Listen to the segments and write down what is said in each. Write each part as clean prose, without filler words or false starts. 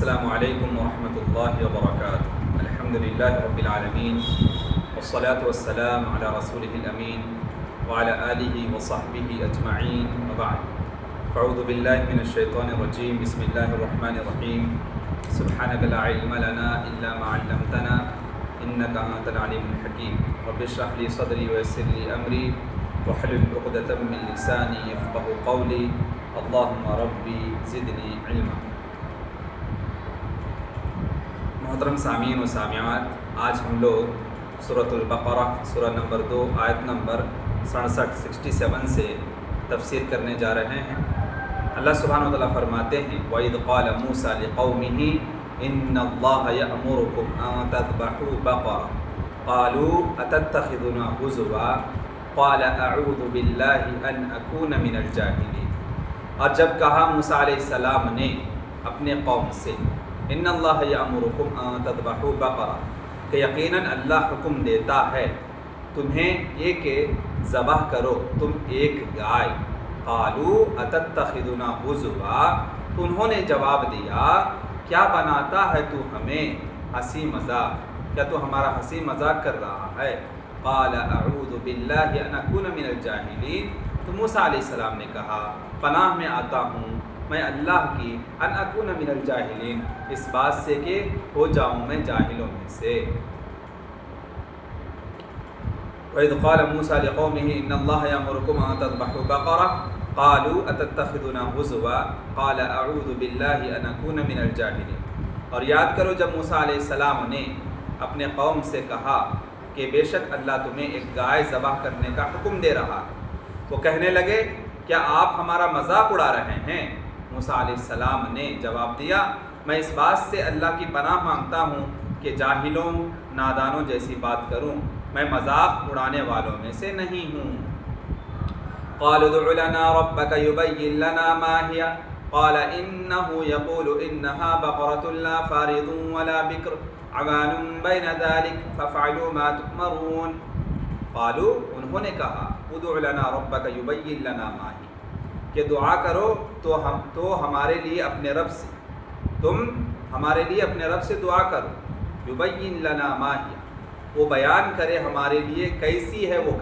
السلام علیکم ورحمۃ اللہ وبرکاتہ۔ الحمد للہ رب العالمین والصلاة والسلام علی رسولہ الامین وعلی آلہ وصحبہ اجمعین وبعد۔ اعوذ باللہ من الشیطان الرجیم، بسم اللہ الرحمن الرحیم۔ سبحانک لا علم لنا الا ما علمتنا انک انت العلیم الحکیم۔ رب اشرح لی صدری ویسر لی امری واحلل عقدۃ من لسانی یفقہوا قولی۔ اللہم ربی زدنی علما۔ محترم سامعین و سامعات، آج ہم لوگ سورۃ البقرہ سورہ نمبر 2 آیت نمبر 67 سے تفسیر کرنے جا رہے ہیں۔ اللہ سبحانہ وتعالیٰ فرماتے ہیں وَإِذْ قَالَ مُوسَىٰ لِقَوْمِهِ إِنَّ اللَّهَ يَأْمُرُكُمْ أَن تَذْبَحُوا بَقَرَةً قَالُوا أَتَتَّخِذُنَا هُزُوًا قَالَ أَعُوذُ بِاللَّهِ أَنْ أَكُونَ مِنَ الْجَاهِلِينَ۔ اور جب کہا موسیٰ علیہ السلام نے اپنے قوم سے، ان اللہ یأمرکم ان تذبحوا بقرہ، کہ یقیناً اللہ حکم دیتا ہے تمہیں یہ کہ ذبح کرو تم ایک گائے۔ قالوا اتتخذنا ہزوا، انہوں نے جواب دیا کیا بناتا ہے تو ہمیں ہنسی مذاق، کیا تو ہمارا ہنسی مذاق کر رہا ہے۔ قال اعوذ باللہ ان اکون من الجاہلین، تو موسیٰ علیہ السلام نے کہا پناہ میں آتا ہوں میں اللہ کی، ان اکون من الجاہلین، اس بات سے کہ ہو جاؤں میں جاہلوں میں سے۔ وَإِذْ قَالَ مُوسَىٰ لِقَوْمِهِ إِنَّ اللَّهَ يَأْمُرُكُمْ أَن تَذْبَحُوا بَقَرَةً قَالُوا أَتَتَّخِذُنَا هُزُوًا قَالَ أَعُوذُ بِاللَّهِ أَنْ أَكُونَ مِنَ الْجَاهِلِينَ۔ اور یاد کرو جب موسیٰ علیہ السلام نے اپنے قوم سے کہا کہ بے شک اللہ تمہیں ایک گائے ذبح کرنے کا حکم دے رہا، وہ کہنے لگے کیا آپ ہمارا مذاق اڑا رہے ہیں؟ موسیٰ علیہ السلام نے جواب دیا میں اس بات سے اللہ کی پناہ مانگتا ہوں کہ جاہلوں نادانوں جیسی بات کروں، میں مذاق اڑانے والوں میں سے نہیں ہوں۔ قالوا ادع لنا ربك يبين لنا ما هي قال انه يقول انها بقرة لا فارض ولا بكر عوان بين ذلك فافعلوا ما تؤمرون۔ قالوا، انہوں نے کہا ادع لنا ربك يبين لنا ما هي، کہ دعا کرو تو ہمارے لیے اپنے رب سے، تم ہمارے لیے اپنے رب سے دعا کرو۔ یبین لنا ما ہی، وہ بیان کرے ہمارے لیے کیسی ہے وہ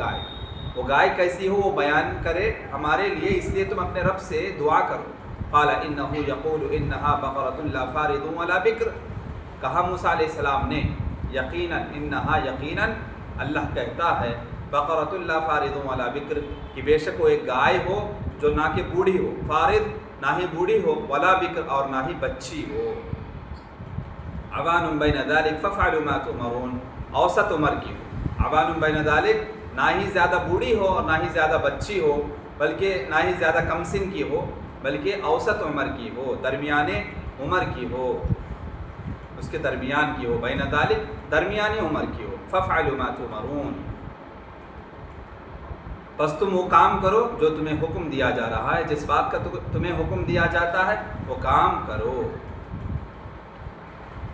گائے کیسی ہو وہ بیان کرے ہمارے لیے، اس لیے تم اپنے رب سے دعا کرو۔ قال انہ یقول انہا بقرۃ لا فارض ولا بکر، کہا موسیٰ علیہ السلام نے یقیناً اللہ کہتا ہے بقرۃ لا فارض ولا بکر، کہ بے شک وہ ایک گائے ہو جو نہ کہ بوڑھی ہو، فارض نہ ہی بوڑھی ہو، ولا بکر اور نہ ہی بچی ہو، عوان بین ذلک فافعلوا ما تؤمرون، اوسط عمر کی ہو، عوان بین ذلک نہ ہی زیادہ بوڑھی ہو اور نہ ہی زیادہ بچی ہو، بلکہ نہ ہی زیادہ کم سن کی ہو، بلکہ اوسط عمر کی ہو، درمیانے عمر کی ہو، اس کے درمیان کی ہو، بین ذلک درمیانی عمر کی ہو، فافعلوا ما تؤمرون، بس تم وہ کام کرو جو تمہیں حکم دیا جا رہا ہے، جس بات کا تمہیں حکم دیا جاتا ہے وہ کام کرو۔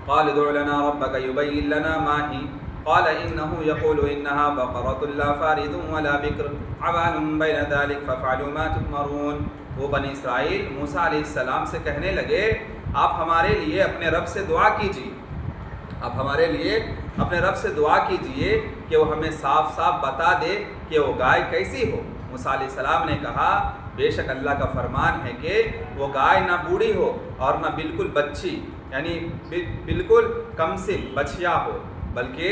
قال ادع لنا ربك يبين لنا ما هي قال انه يقول انها بقرة لا فارض ولا بكر عوان بين ذلك فافعلوا ما تؤمرون۔ وہ بنی اسرائیل موسیٰ علیہ السلام سے کہنے لگے آپ ہمارے لیے اپنے رب سے دعا کیجیے، آپ ہمارے لیے اپنے رب سے دعا کیجئے کہ وہ ہمیں صاف صاف بتا دے کہ وہ گائے کیسی ہو۔ موسیٰ علیہ السلام نے کہا بے شک اللہ کا فرمان ہے کہ وہ گائے نہ بوڑھی ہو اور نہ بالکل بچی، یعنی بالکل کم سن بچیا ہو، بلکہ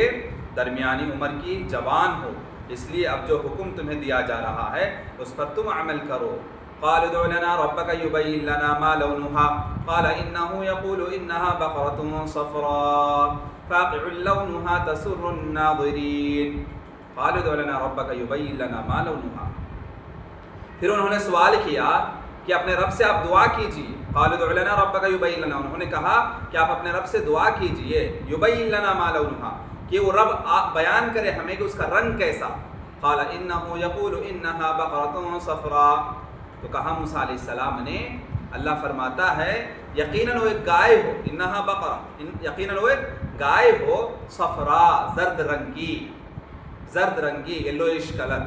درمیانی عمر کی جوان ہو، اس لیے اب جو حکم تمہیں دیا جا رہا ہے اس پر تم عمل کرو۔ قال ادع لنا ربك يبين لنا ما لونها قال انه يقول انها بقرة صفراء فاقع لونها تسر الناظرين۔ قال ادع لنا ربك يبين لنا ما لونها، پھر انہوں نے سوال کیا کہ اپنے رب سے آپ دعا کیجیے۔ قال ادع لنا ربك يبين لنا، انہوں نے کہا کہ آپ اپنے رب سے دعا کیجیے، يبين لنا ما لونها، کہ وہ رب بیان کرے ہمیں کہ اس کا رنگ کیسا۔ قال انه يقول انها بقرة صفراء، تو کہا موسیٰ علیہ السلام نے اللہ فرماتا ہے یقیناً وہ ایک گائے ہو، انہا بقرہ، یقیناً وہ ایک گائے ہو، صفراء زرد رنگ کی یلوئش کلر،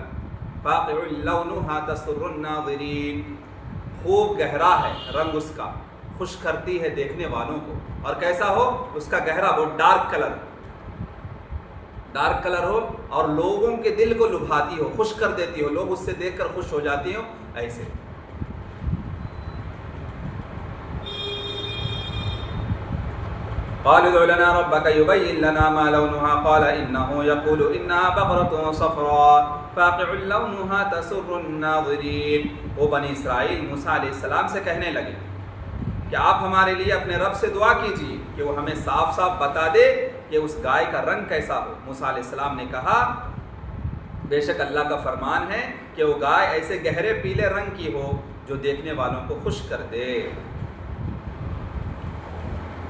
فاقع لونها تسر الناظرین، خوب گہرا ہے رنگ اس کا، خوش کرتی ہے دیکھنے والوں کو. اور کیسا ہو اس کا گہرا، وہ ڈارک کلر ہو اور لوگوں کے دل کو لبھاتی ہو، خوش کر دیتی ہو، لوگ اس سے دیکھ کر خوش ہو جاتی ہو. ایسے قالوا ادع لنا ربك يبين لنا ما لونها قال إنه يقول إنها بقرة صفراء فاقع لونها تسر الناظرين. وہ بنی اسرائیل موسیٰ علیہ السلام سے کہنے لگے کہ آپ ہمارے لیے اپنے رب سے دعا کیجیے کہ وہ ہمیں صاف صاف بتا دے کہ اس گائے کا رنگ کیسا ہو. موسیٰ علیہ السلام نے کہا بے شک اللہ کا فرمان ہے کہ وہ گائے ایسے گہرے پیلے رنگ کی ہو جو دیکھنے والوں کو خوش کر دے.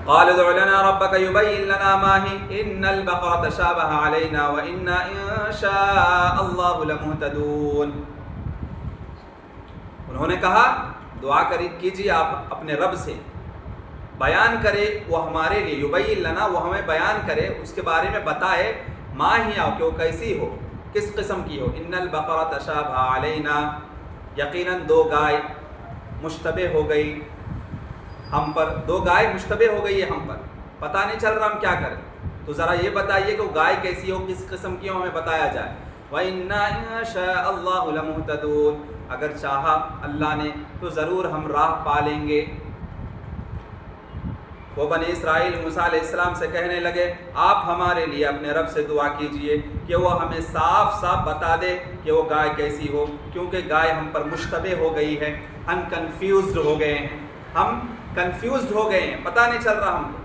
قال ادع لنا ربك يبين لنا ما هي إن البقرة تشابه علينا وإنا إن شاء الله لمهتدون. انہوں نے کہا دعا کیجیے آپ اپنے رب سے، بیان کرے وہ ہمارے لیے، یبین لنا وہ ہمیں بیان کرے، اس کے بارے میں بتائے، ما ہی کہ وہ کیسی ہو، کس قسم کی ہو. ان البقرہ تشابہ علینا، یقیناً دو گائے مشتبہ ہو گئی ہم پر، دو گائے مشتبہ ہو گئی ہے ہم پر، پتہ نہیں چل رہا ہم کیا کریں، تو ذرا یہ بتائیے کہ وہ گائے کیسی ہو، کس قسم کی ہو، ہمیں بتایا جائے. وَإِنَّا إِن شَاءَ اللَّهُ لَمُهْتَدُونَ، اگر چاہا اللہ نے تو ضرور ہم راہ پا لیں گے. وہ بنی اسرائیل موسیٰ علیہ السلام سے کہنے لگے آپ ہمارے لیے اپنے رب سے دعا کیجئے کہ وہ ہمیں صاف صاف بتا دے کہ وہ گائے کیسی ہو، کیونکہ گائے ہم پر مشتبہ ہو گئی ہے، ہم کنفیوزڈ ہو گئے ہیں، پتہ نہیں چل رہا ہم کو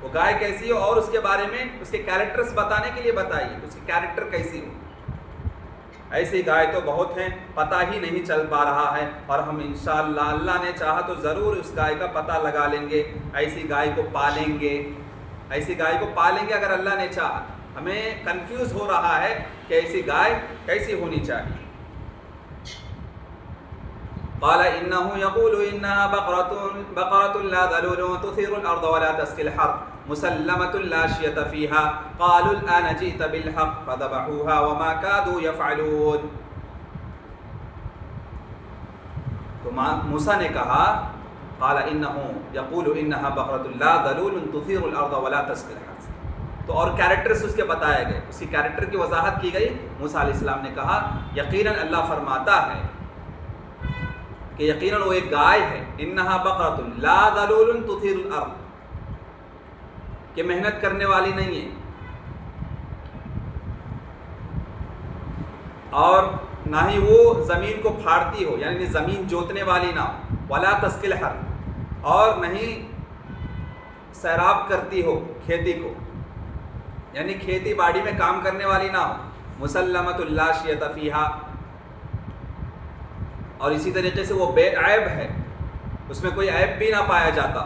وہ گائے کیسی ہو، اور اس کے بارے میں اس کے کیریکٹرز بتانے کے لیے بتائیے اس کی کیریکٹر کیسی ہو. ایسی گائے تو بہت ہیں، پتہ ہی نہیں چل پا رہا ہے، اور ہم انشاءاللہ اللہ نے چاہا تو ضرور اس گائے کا پتہ لگا لیں گے، ایسی گائے کو پالیں گے اگر اللہ نے چاہا. ہمیں کنفیوز ہو رہا ہے کہ ایسی گائے کیسی ہونی چاہیے. قال انه يقول انها بقرة لا ذلول تثير الارض ولا تسقي الحرث مسلمة لا شية فيها قالوا الآن جئت بالحق فذبحوها وما كادوا يفعلون. تو موسیٰ نے کہا قال انه يقول انها بقرة لا ذلول تثير الارض ولا تسقي الحرث، تو اور کیریکٹرز اس کے بتائے گئے، اس کی کیریکٹر کی وضاحت کی گئی. موسیٰ علیہ السلام نے کہا یقیناً اللہ فرماتا ہے کہ یقیناً وہ ایک گائے ہے، انہا بقرۃ لا ذلول تثیر الارض، کہ محنت کرنے والی نہیں ہے اور نہ ہی وہ زمین کو پھاڑتی ہو، یعنی زمین جوتنے والی نہ ہو، ولا تسقی الحرث، اور نہیں سیراب کرتی ہو کھیتی کو، یعنی کھیتی باڑی میں کام کرنے والی نہ ہو. مسلمۃ لا شیۃ فیہا، اور اسی طریقے سے وہ بے عیب ہے، اس میں کوئی عیب بھی نہ پایا جاتا،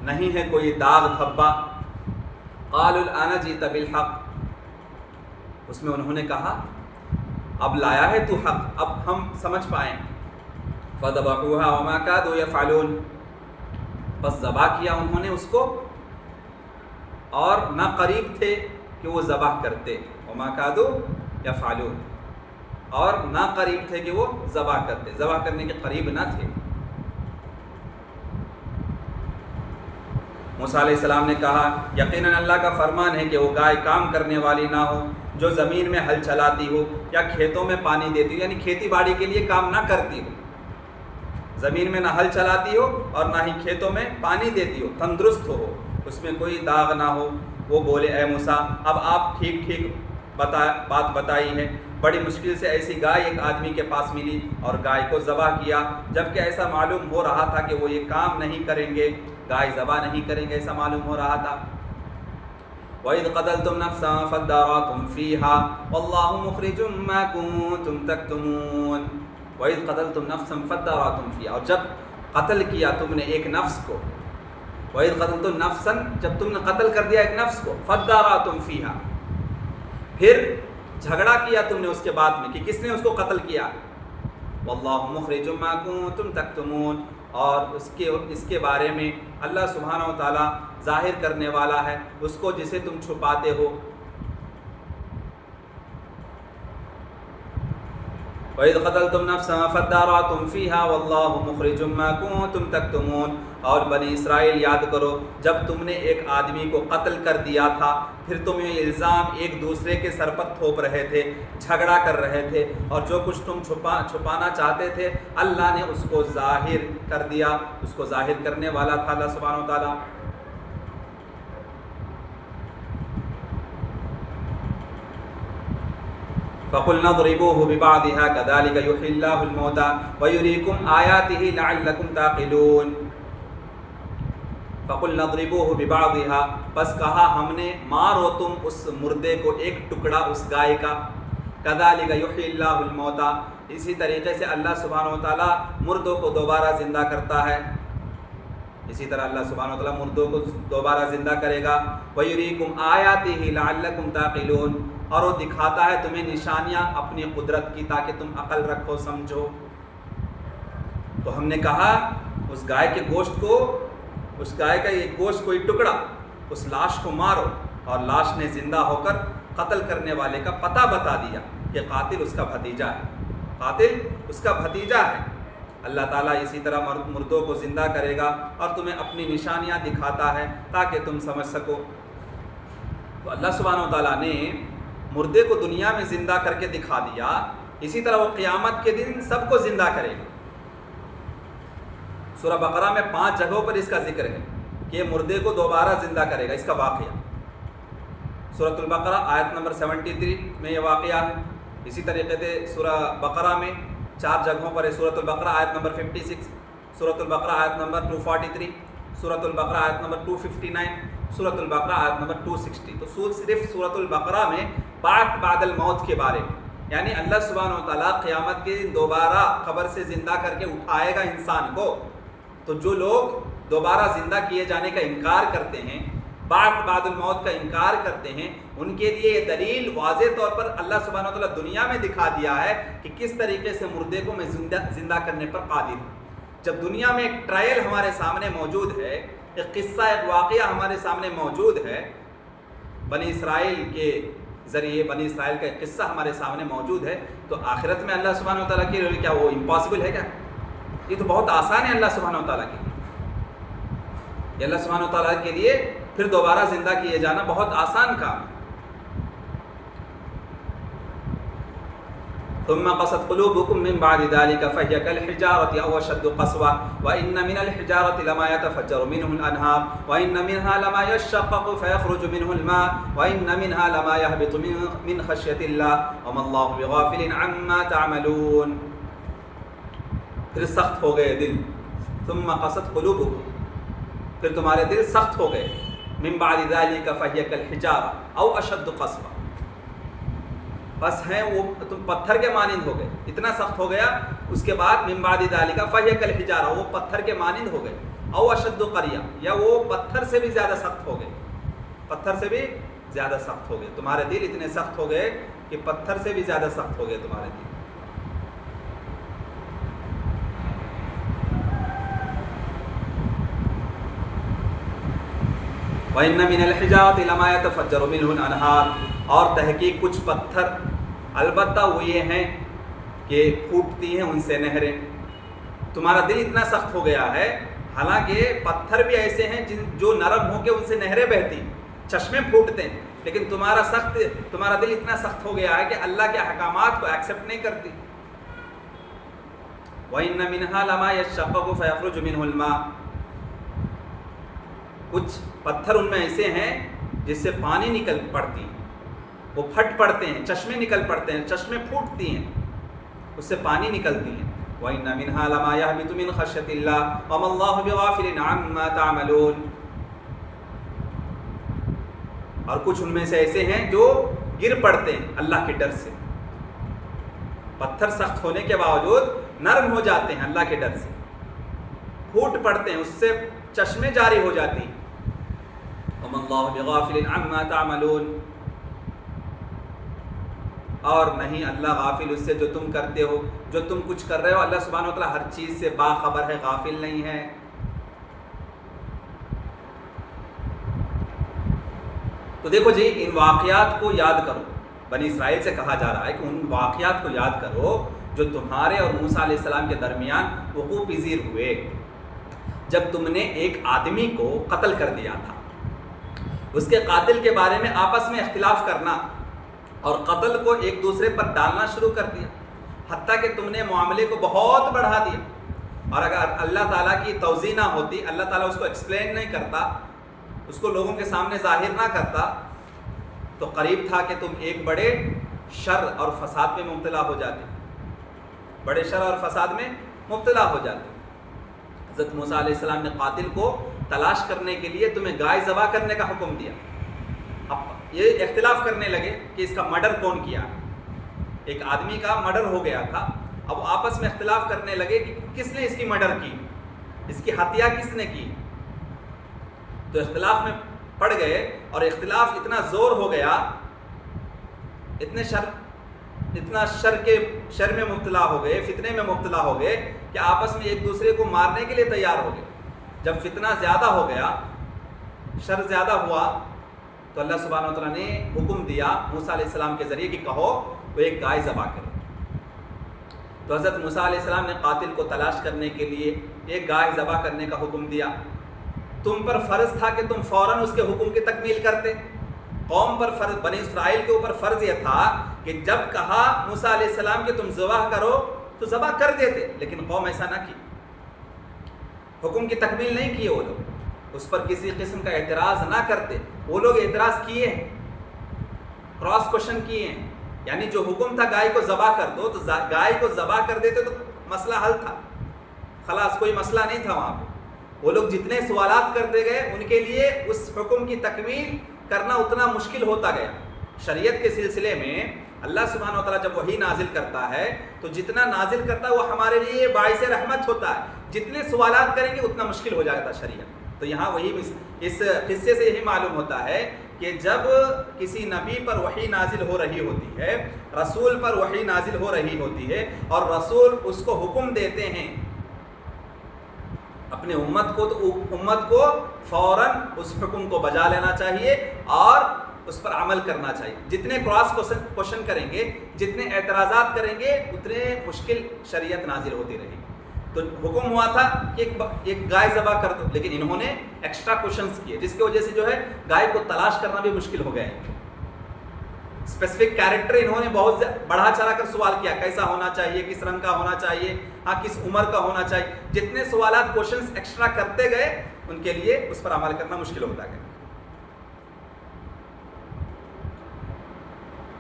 نہیں ہے کوئی داغ دھبا. قالوا الآن جئت بالحق، اس میں انہوں نے کہا اب لایا ہے تو حق، اب ہم سمجھ پائیں. فذبحوها وما كادوا يفعلون، بس ذبح کیا انہوں نے اس کو، اور نہ قریب تھے کہ وہ ذبح کرتے، وما كادوا يفعلون، اور نہ قریب تھے کہ وہ ذبح کرتے، ذبح کرنے کے قریب نہ تھے. موسیٰ علیہ السلام نے کہا یقیناً اللہ کا فرمان ہے کہ وہ گائے کام کرنے والی نہ ہو جو زمین میں ہل چلاتی ہو یا کھیتوں میں پانی دیتی ہو، یعنی کھیتی باڑی کے لیے کام نہ کرتی ہو، زمین میں نہ ہل چلاتی ہو اور نہ ہی کھیتوں میں پانی دیتی ہو، تندرست ہو، اس میں کوئی داغ نہ ہو. وہ بولے اے موسیٰ اب آپ ٹھیک بات بتائی ہے، بڑی مشکل سے ایسی گائے ایک آدمی کے پاس ملی اور گائے کو ذبح کیا، جبکہ ایسا معلوم ہو رہا تھا کہ وہ یہ کام نہیں کریں گے، گائے ذبح نہیں کریں گے، ایسا معلوم ہو رہا تھا. وَإِذْ قَتَلْتُمْ نَفْسًا فَادَّارَأْتُمْ فِيهَا وَاللَّهُ مُخْرِجٌ مَا كُنتُمْ تَكْتُمُونَ. وَإِذْ قَتَلْتُمْ نَفْسًا فَادَّارَأْتُمْ فِيهَا، اور جب قتل کیا تم نے ایک نفس کو، وَإِذْ قَتَلْتُمْ نَفْسًا، جب تم نے قتل کر دیا ایک نفس کو، فَادَّارَأْتُمْ فِيهَا، پھر جھگڑا کیا تم نے اس کے بعد میں کہ کس نے اس کو قتل کیا. واللہ مخرج ما کنتم تکتمون، اور اس کے بارے میں اللہ سبحانہ و تعالیٰ ظاہر کرنے والا ہے اس کو جسے تم چھپاتے ہو. وَإِذْ قَتَلْتُمْ نَفْسًا فَادَّارَأْتُمْ فِيهَا وَاللَّهُ مُخْرِجٌ مَا كُنتُمْ تَكْتُمُونَ، اور بنی اسرائیل یاد کرو جب تم نے ایک آدمی کو قتل کر دیا تھا، پھر تم یہ الزام ایک دوسرے کے سر پر تھوپ رہے تھے، جھگڑا کر رہے تھے، اور جو کچھ تم چھپانا چاہتے تھے اللہ نے اس کو ظاہر کر دیا، اس کو ظاہر کرنے والا تھا اللہ سبحانہ و تعالیٰ۔ فَقُلْنَا اضْرِبُوهُ بِبَعْضِهَا كَذَلِكَ يُحْيِي اللَّهُ الْمَوْتَى وَيُرِيكُمْ آيَاتِهِ لَعَلَّكُمْ تَعْقِلُونَ۔ فَقُلْنَا اضْرِبُوهُ بِبَعْضِهَا، بس کہا ہم نے مارو تم اس مردے کو ایک ٹکڑا اس گائے کا، كَذَلِكَ يُحْيِي اللَّهُ الْمَوْتَى، اسی طریقے سے اللہ سبحانہ و تعالیٰ مردوں کو دوبارہ زندہ کرتا ہے، اسی طرح اللہ سبحانہ و تعالیٰ مردوں کو دوبارہ زندہ کرے گا۔ وَيُرِيكُمْ آيَاتِهِ لَعَلَّكُمْ تَعْقِلُونَ، اور وہ دکھاتا ہے تمہیں نشانیاں اپنی قدرت کی تاکہ تم عقل رکھو سمجھو۔ تو ہم نے کہا اس گائے کے گوشت کو، اس گائے کا یہ گوشت کوئی ٹکڑا، اس لاش کو مارو، اور لاش نے زندہ ہو کر قتل کرنے والے کا پتہ بتا دیا کہ قاتل اس کا بھتیجا ہے، قاتل اس کا بھتیجا ہے۔ اللہ تعالیٰ اسی طرح مردوں کو زندہ کرے گا اور تمہیں اپنی نشانیاں دکھاتا ہے تاکہ تم سمجھ سکو۔ تو اللہ سبحانہ و تعالیٰ نے مردے کو دنیا میں زندہ کر کے دکھا دیا، اسی طرح وہ قیامت کے دن سب کو زندہ کرے گا۔ سورہ بقرہ میں 5 جگہوں پر اس کا ذکر ہے کہ یہ مردے کو دوبارہ زندہ کرے گا، اس کا واقعہ۔ سورۃ البقرہ آیت نمبر 73 میں یہ واقعہ ہے، اسی طریقے سے سورہ بقرہ میں 4 جگہوں پر ہے، سورۃ البقرہ آیت نمبر 56، سورۃ البقرہ آیت نمبر 243، سورۃ البقرہ آیت نمبر 259، سورۃ البقرہ آیت نمبر 260۔ تو صرف سورۃ البقرہ میں بعد الموت کے بارے میں، یعنی اللہ سبحانہ و تعالیٰ قیامت کے دن دوبارہ قبر سے زندہ کر کے اٹھائے گا انسان کو۔ تو جو لوگ دوبارہ زندہ کیے جانے کا انکار کرتے ہیں، بعد الموت کا انکار کرتے ہیں، ان کے لیے یہ دلیل واضح طور پر اللہ سبحانہ و تعالیٰ دنیا میں دکھا دیا ہے کہ کس طریقے سے مردے کو میں زندہ کرنے پر قادر ہوں۔ جب دنیا میں ایک ٹرائل ہمارے سامنے موجود ہے، ایک قصہ، ایک واقعہ ہمارے سامنے موجود ہے، بنی اسرائیل کے ذریعے بنی اسرائیل کا ایک قصہ ہمارے سامنے موجود ہے، تو آخرت میں اللہ سبحانہ و تعالیٰ کے لیے کیا وہ امپاسبل ہے کیا؟ یہ تو بہت آسان ہے اللہ سبحانہ و تعالیٰ کے لیے، یہ اللہ سبحانہ و تعالیٰ کے لیے پھر دوبارہ زندہ کیے جانا بہت آسان کام ہے۔ ثم قست قلوبكم من بعد ذلك فهي كالحجارة أو أشد قسوة وإن من الحجارة لما يتفجر منه الأنهار وإن منها لما يشقق فيخرج منه الماء وإن منها لما يهبط من خشية الله وما الله بغافل عما تعملون۔ پھر سخت ہو گئے دل، ثم قست قلوبكم، پھر تمہارے دل سخت ہو گئے، من بعد ذلك فهي كالحجارة أو أشد قسوة، بس ہیں وہ تم پتھر کے مانند ہو گئے، اتنا سخت ہو گیا۔ اس کے بعد من بعد ذالک فہی کالحجارہ، وہ پتھر کے مانند ہو گئے، او اشد قریہ، یا وہ پتھر سے بھی زیادہ سخت ہو گئے، پتھر سے بھی زیادہ سخت ہو گئے۔ تمہارے دل اتنے سخت ہو گئے کہ پتھر سے بھی زیادہ سخت ہو گئے تمہارے دل۔ وَإِنَّ مِنَ الْحِجَارَةِ لَمَا يَتَفَجَّرُ مِنْهُ الْأَنْهَارُ، اور تحقیق کچھ پتھر البتہ وہ یہ ہیں کہ پھوٹتی ہیں ان سے نہریں۔ تمہارا دل اتنا سخت ہو گیا ہے، حالانکہ پتھر بھی ایسے ہیں جو نرم ہو کے ان سے نہریں بہتی، چشمے پھوٹتے ہیں، لیکن تمہارا دل اتنا سخت ہو گیا ہے کہ اللہ کے احکامات کو ایکسیپٹ نہیں کرتی۔ وَإِنَّ مِنْهَا لَمَا يَشَّقَّقُ فَيَخْرُجُ مِنْهُ الْمَاءُ، کچھ پتھر ان میں ایسے ہیں جس سے پانی نکل پڑتی ہیں، وہ پھٹ پڑتے ہیں، چشمے نکل پڑتے ہیں، چشمے پھوٹتی ہیں، اس سے پانی نکلتی ہیں۔ وَإِنَّ مِنْهَا لَمَا يَهْبِطُ مِنْ خَشْيَةِ اللَّهِ وَمَا اللَّهُ بِغَافِلٍ عَمَّا تَعْمَلُونَ، اور کچھ ان میں سے ایسے ہیں جو گر پڑتے ہیں اللہ کے ڈر سے، پتھر سخت ہونے کے باوجود نرم ہو جاتے ہیں اللہ کے ڈر سے، پھوٹ پڑتے ہیں، اس سے چشمے جاری ہو جاتی ہیں۔ وَمَا اللَّهُ بِغَافِلٍ عَمَّا تَعْمَلُونَ، اور نہیں اللہ غافل اس سے جو تم کرتے ہو، جو تم کچھ کر رہے ہو، اللہ سبحانہ وتعالیٰ ہر چیز سے باخبر ہے، غافل نہیں ہے۔ تو دیکھو جی، ان واقعات کو یاد کرو، بنی اسرائیل سے کہا جا رہا ہے کہ ان واقعات کو یاد کرو جو تمہارے اور موسیٰ علیہ السلام کے درمیان وقوع پذیر ہوئے، جب تم نے ایک آدمی کو قتل کر دیا تھا۔ اس کے قاتل کے بارے میں آپس میں اختلاف کرنا اور قتل کو ایک دوسرے پر ڈالنا شروع کر دیا، حتیٰ کہ تم نے معاملے کو بہت بڑھا دیا، اور اگر اللہ تعالیٰ کی توضیح نہ ہوتی، اللہ تعالیٰ اس کو ایکسپلین نہیں کرتا، اس کو لوگوں کے سامنے ظاہر نہ کرتا، تو قریب تھا کہ تم ایک بڑے شر اور فساد میں مبتلا ہو جاتے، بڑے شر اور فساد میں مبتلا ہو جاتے۔ حضرت موسیٰ علیہ السلام نے قاتل کو تلاش کرنے کے لیے تمہیں گائے ذبح کرنے کا حکم دیا۔ اب یہ اختلاف کرنے لگے کہ اس کا مرڈر کون کیا، ایک آدمی کا مرڈر ہو گیا تھا، اب آپس میں اختلاف کرنے لگے کہ کس نے اس کی مرڈر کی، اس کی ہتیا کس نے کی۔ تو اختلاف میں پڑ گئے، اور اختلاف اتنا زور ہو گیا، اتنا شر میں مبتلا ہو گئے، فتنے میں مبتلا ہو گئے کہ آپس میں ایک دوسرے کو مارنے کے لیے تیار ہو گئے۔ جب فتنہ زیادہ ہو گیا، شر زیادہ ہوا، تو اللہ سبحانہ وتعالیٰ نے حکم دیا موسیٰ علیہ السلام کے ذریعے کہ کہو وہ ایک گائے ذبح کرے۔ تو حضرت موسیٰ علیہ السلام نے قاتل کو تلاش کرنے کے لیے ایک گائے ذبح کرنے کا حکم دیا۔ تم پر فرض تھا کہ تم فوراً اس کے حکم کی تکمیل کرتے۔ قوم پر فرض، بنی اسرائیل کے اوپر فرض یہ تھا کہ جب کہا موسیٰ علیہ السلام کہ تم ذبح کرو تو ذبح کر دیتے، لیکن قوم ایسا نہ کی، حکم کی تکمیل نہیں کی، وہ لوگ اس پر کسی قسم کا اعتراض نہ کرتے۔ وہ لوگ اعتراض کیے ہیں، کراس کوشچن کیے ہیں، یعنی جو حکم تھا گائے کو ذبح کر دو، تو گائے کو ذبح کر دیتے تو مسئلہ حل تھا، خلاص کوئی مسئلہ نہیں تھا وہاں پہ۔ وہ لوگ جتنے سوالات کرتے گئے، ان کے لیے اس حکم کی تکمیل کرنا اتنا مشکل ہوتا گیا۔ شریعت کے سلسلے میں اللہ سبحانہ وتعالیٰ جب وحی نازل کرتا ہے تو جتنا نازل کرتا ہے وہ ہمارے لیے باعث رحمت ہوتا ہے، جتنے سوالات کریں گے اتنا مشکل ہو جاتا شریعت۔ تو یہاں وہی اس قصے سے یہی معلوم ہوتا ہے کہ جب کسی نبی پر وحی نازل ہو رہی ہوتی ہے، رسول پر وحی نازل ہو رہی ہوتی ہے، اور رسول اس کو حکم دیتے ہیں اپنے امت کو، تو امت کو فوراً اس حکم کو بجا لینا چاہیے اور اس پر عمل کرنا چاہیے۔ جتنے کراس کوشچن کریں گے، جتنے اعتراضات کریں گے، اتنے مشکل شریعت نازل ہوتی رہی۔ تو حکم ہوا تھا کہ ایک گائے ذبح کر دو، لیکن انہوں نے ایکسٹرا کوشچنز کیے، جس کی وجہ سے جو ہے گائے کو تلاش کرنا بھی مشکل ہو گیا ہے۔ اسپیسیفک کیریکٹر انہوں نے بہت بڑھا چڑھا کر سوال کیا، کیسا ہونا چاہیے، کس رنگ کا ہونا چاہیے، کس عمر کا ہونا چاہیے۔ جتنے سوالات کوشچنز ایکسٹرا کرتے گئے، ان کے لیے اس پر عمل کرنا مشکل ہوتا گیا۔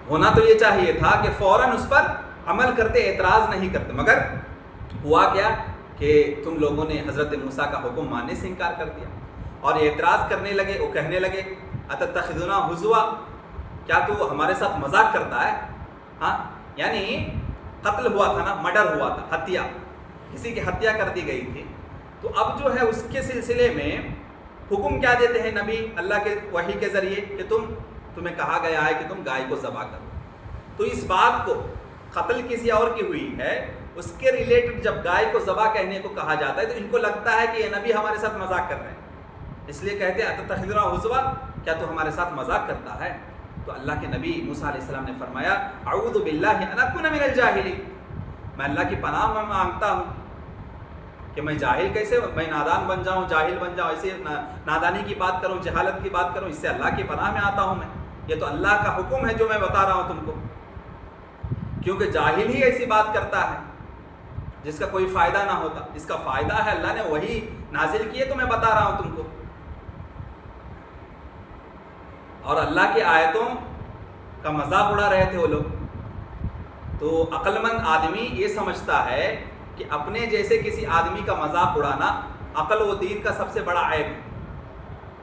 ہونا تو یہ چاہیے تھا کہ فوراً اس پر عمل کرتے، اعتراض نہیں کرتے، مگر ہوا کیا کہ تم لوگوں نے حضرت موسیٰ کا حکم ماننے سے انکار کر دیا اور اعتراض کرنے لگے۔ وہ کہنے لگے اتتخذنا ہزوا، کیا تو ہمارے ساتھ مذاق کرتا ہے؟ ہاں، یعنی قتل ہوا تھا نا، مرڈر ہوا تھا، ہتیا، کسی کی ہتیا کر دی گئی تھی۔ تو اب جو ہے اس کے سلسلے میں حکم کیا دیتے ہیں نبی اللہ کے وحی کے ذریعے کہ تمہیں کہا گیا ہے کہ تم گائے کو ذبح کرو۔ تو اس بات کو، قتل کسی اور کی ہوئی ہے، اس کے ریلیٹڈ جب گائے کو ذبح کہنے کو کہا جاتا ہے تو ان کو لگتا ہے کہ یہ نبی ہمارے ساتھ مذاق کر رہے ہیں، اس لیے کہتے ہیں اتتخذنا ہزوا، کیا تو ہمارے ساتھ مذاق کرتا ہے؟ تو اللہ کے نبی موسیٰ علیہ السلام نے فرمایا اعوذ باللہ ان اکون من الجاہلین، میں اللہ کی پناہ مانگتا ہوں کہ میں جاہل کیسے، میں نادان بن جاؤں، جاہل بن جاؤں، ایسے نادانی کی بات کروں، جہالت کی بات کروں، اس سے اللہ کی پناہ میں آتا ہوں میں۔ یہ تو اللہ کا حکم ہے جو میں بتا رہا ہوں تم کو، کیونکہ جاہل ہی ایسی بات کرتا ہے جس کا کوئی فائدہ نہ ہوتا۔ اس کا فائدہ ہے اللہ نے وہی نازل کی ہے تو میں بتا رہا ہوں تم کو۔ اور اللہ کی آیتوں کا مذاق اڑا رہے تھے وہ لوگ۔ تو عقل مند آدمی یہ سمجھتا ہے کہ اپنے جیسے کسی آدمی کا مذاق اڑانا عقل و دین کا سب سے بڑا عیب ہے۔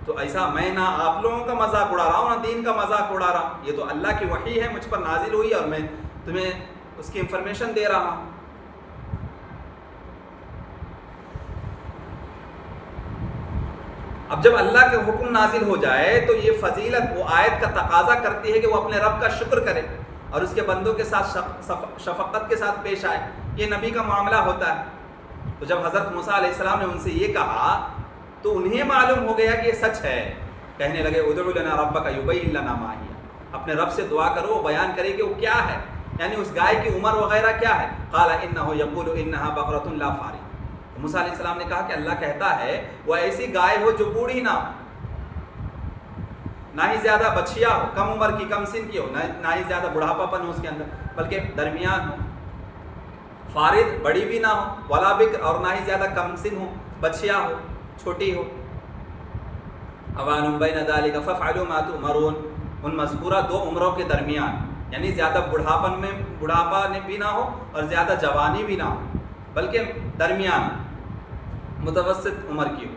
تو ایسا میں نہ آپ لوگوں کا مذاق اڑا رہا ہوں نہ دین کا مذاق اڑا رہا ہوں، یہ تو اللہ کی وحی ہے، مجھ پر نازل ہوئی اور میں تمہیں اس کی انفارمیشن دے رہا ہوں۔ اب جب اللہ کا حکم نازل ہو جائے تو یہ فضیلت وہ آیت کا تقاضا کرتی ہے کہ وہ اپنے رب کا شکر کرے اور اس کے بندوں کے ساتھ شفقت کے ساتھ پیش آئے۔ یہ نبی کا معاملہ ہوتا ہے۔ تو جب حضرت موسیٰ علیہ السلام نے ان سے یہ کہا تو انہیں معلوم ہو گیا کہ یہ سچ ہے۔ کہنے لگے ادعو لنا ربک یبین لنا ما ہی، اپنے رب سے دعا کرو، وہ بیان کرے کہ وہ کیا ہے، یعنی اس گائے کی عمر وغیرہ کیا ہے؟ قال انه يقول انها بقرة لا فارض. موسیٰ علیہ السلام نے کہا کہ اللہ کہتا ہے وہ ایسی گائے ہو جو بوڑھی نہ ہو، نہ ہی زیادہ بچیا ہو، کم عمر کی، کم سن کی ہو، نہ ہی زیادہ بڑھاپا پن ہو اس کے اندر، بلکہ درمیان ہو. فارض بڑی بھی نہ ہو، ولا بکر اور نہ ہی زیادہ کم سن ہو، بچیا ہو، چھوٹی ہو. اوان بین ذلک فافعلوا ما تؤمرون، ان مذکورہ دو عمروں کے درمیان، یعنی زیادہ بڑھاپا بھی نہ ہو اور زیادہ جوانی بھی نہ ہو، بلکہ درمیان متوسط عمر کی ہو.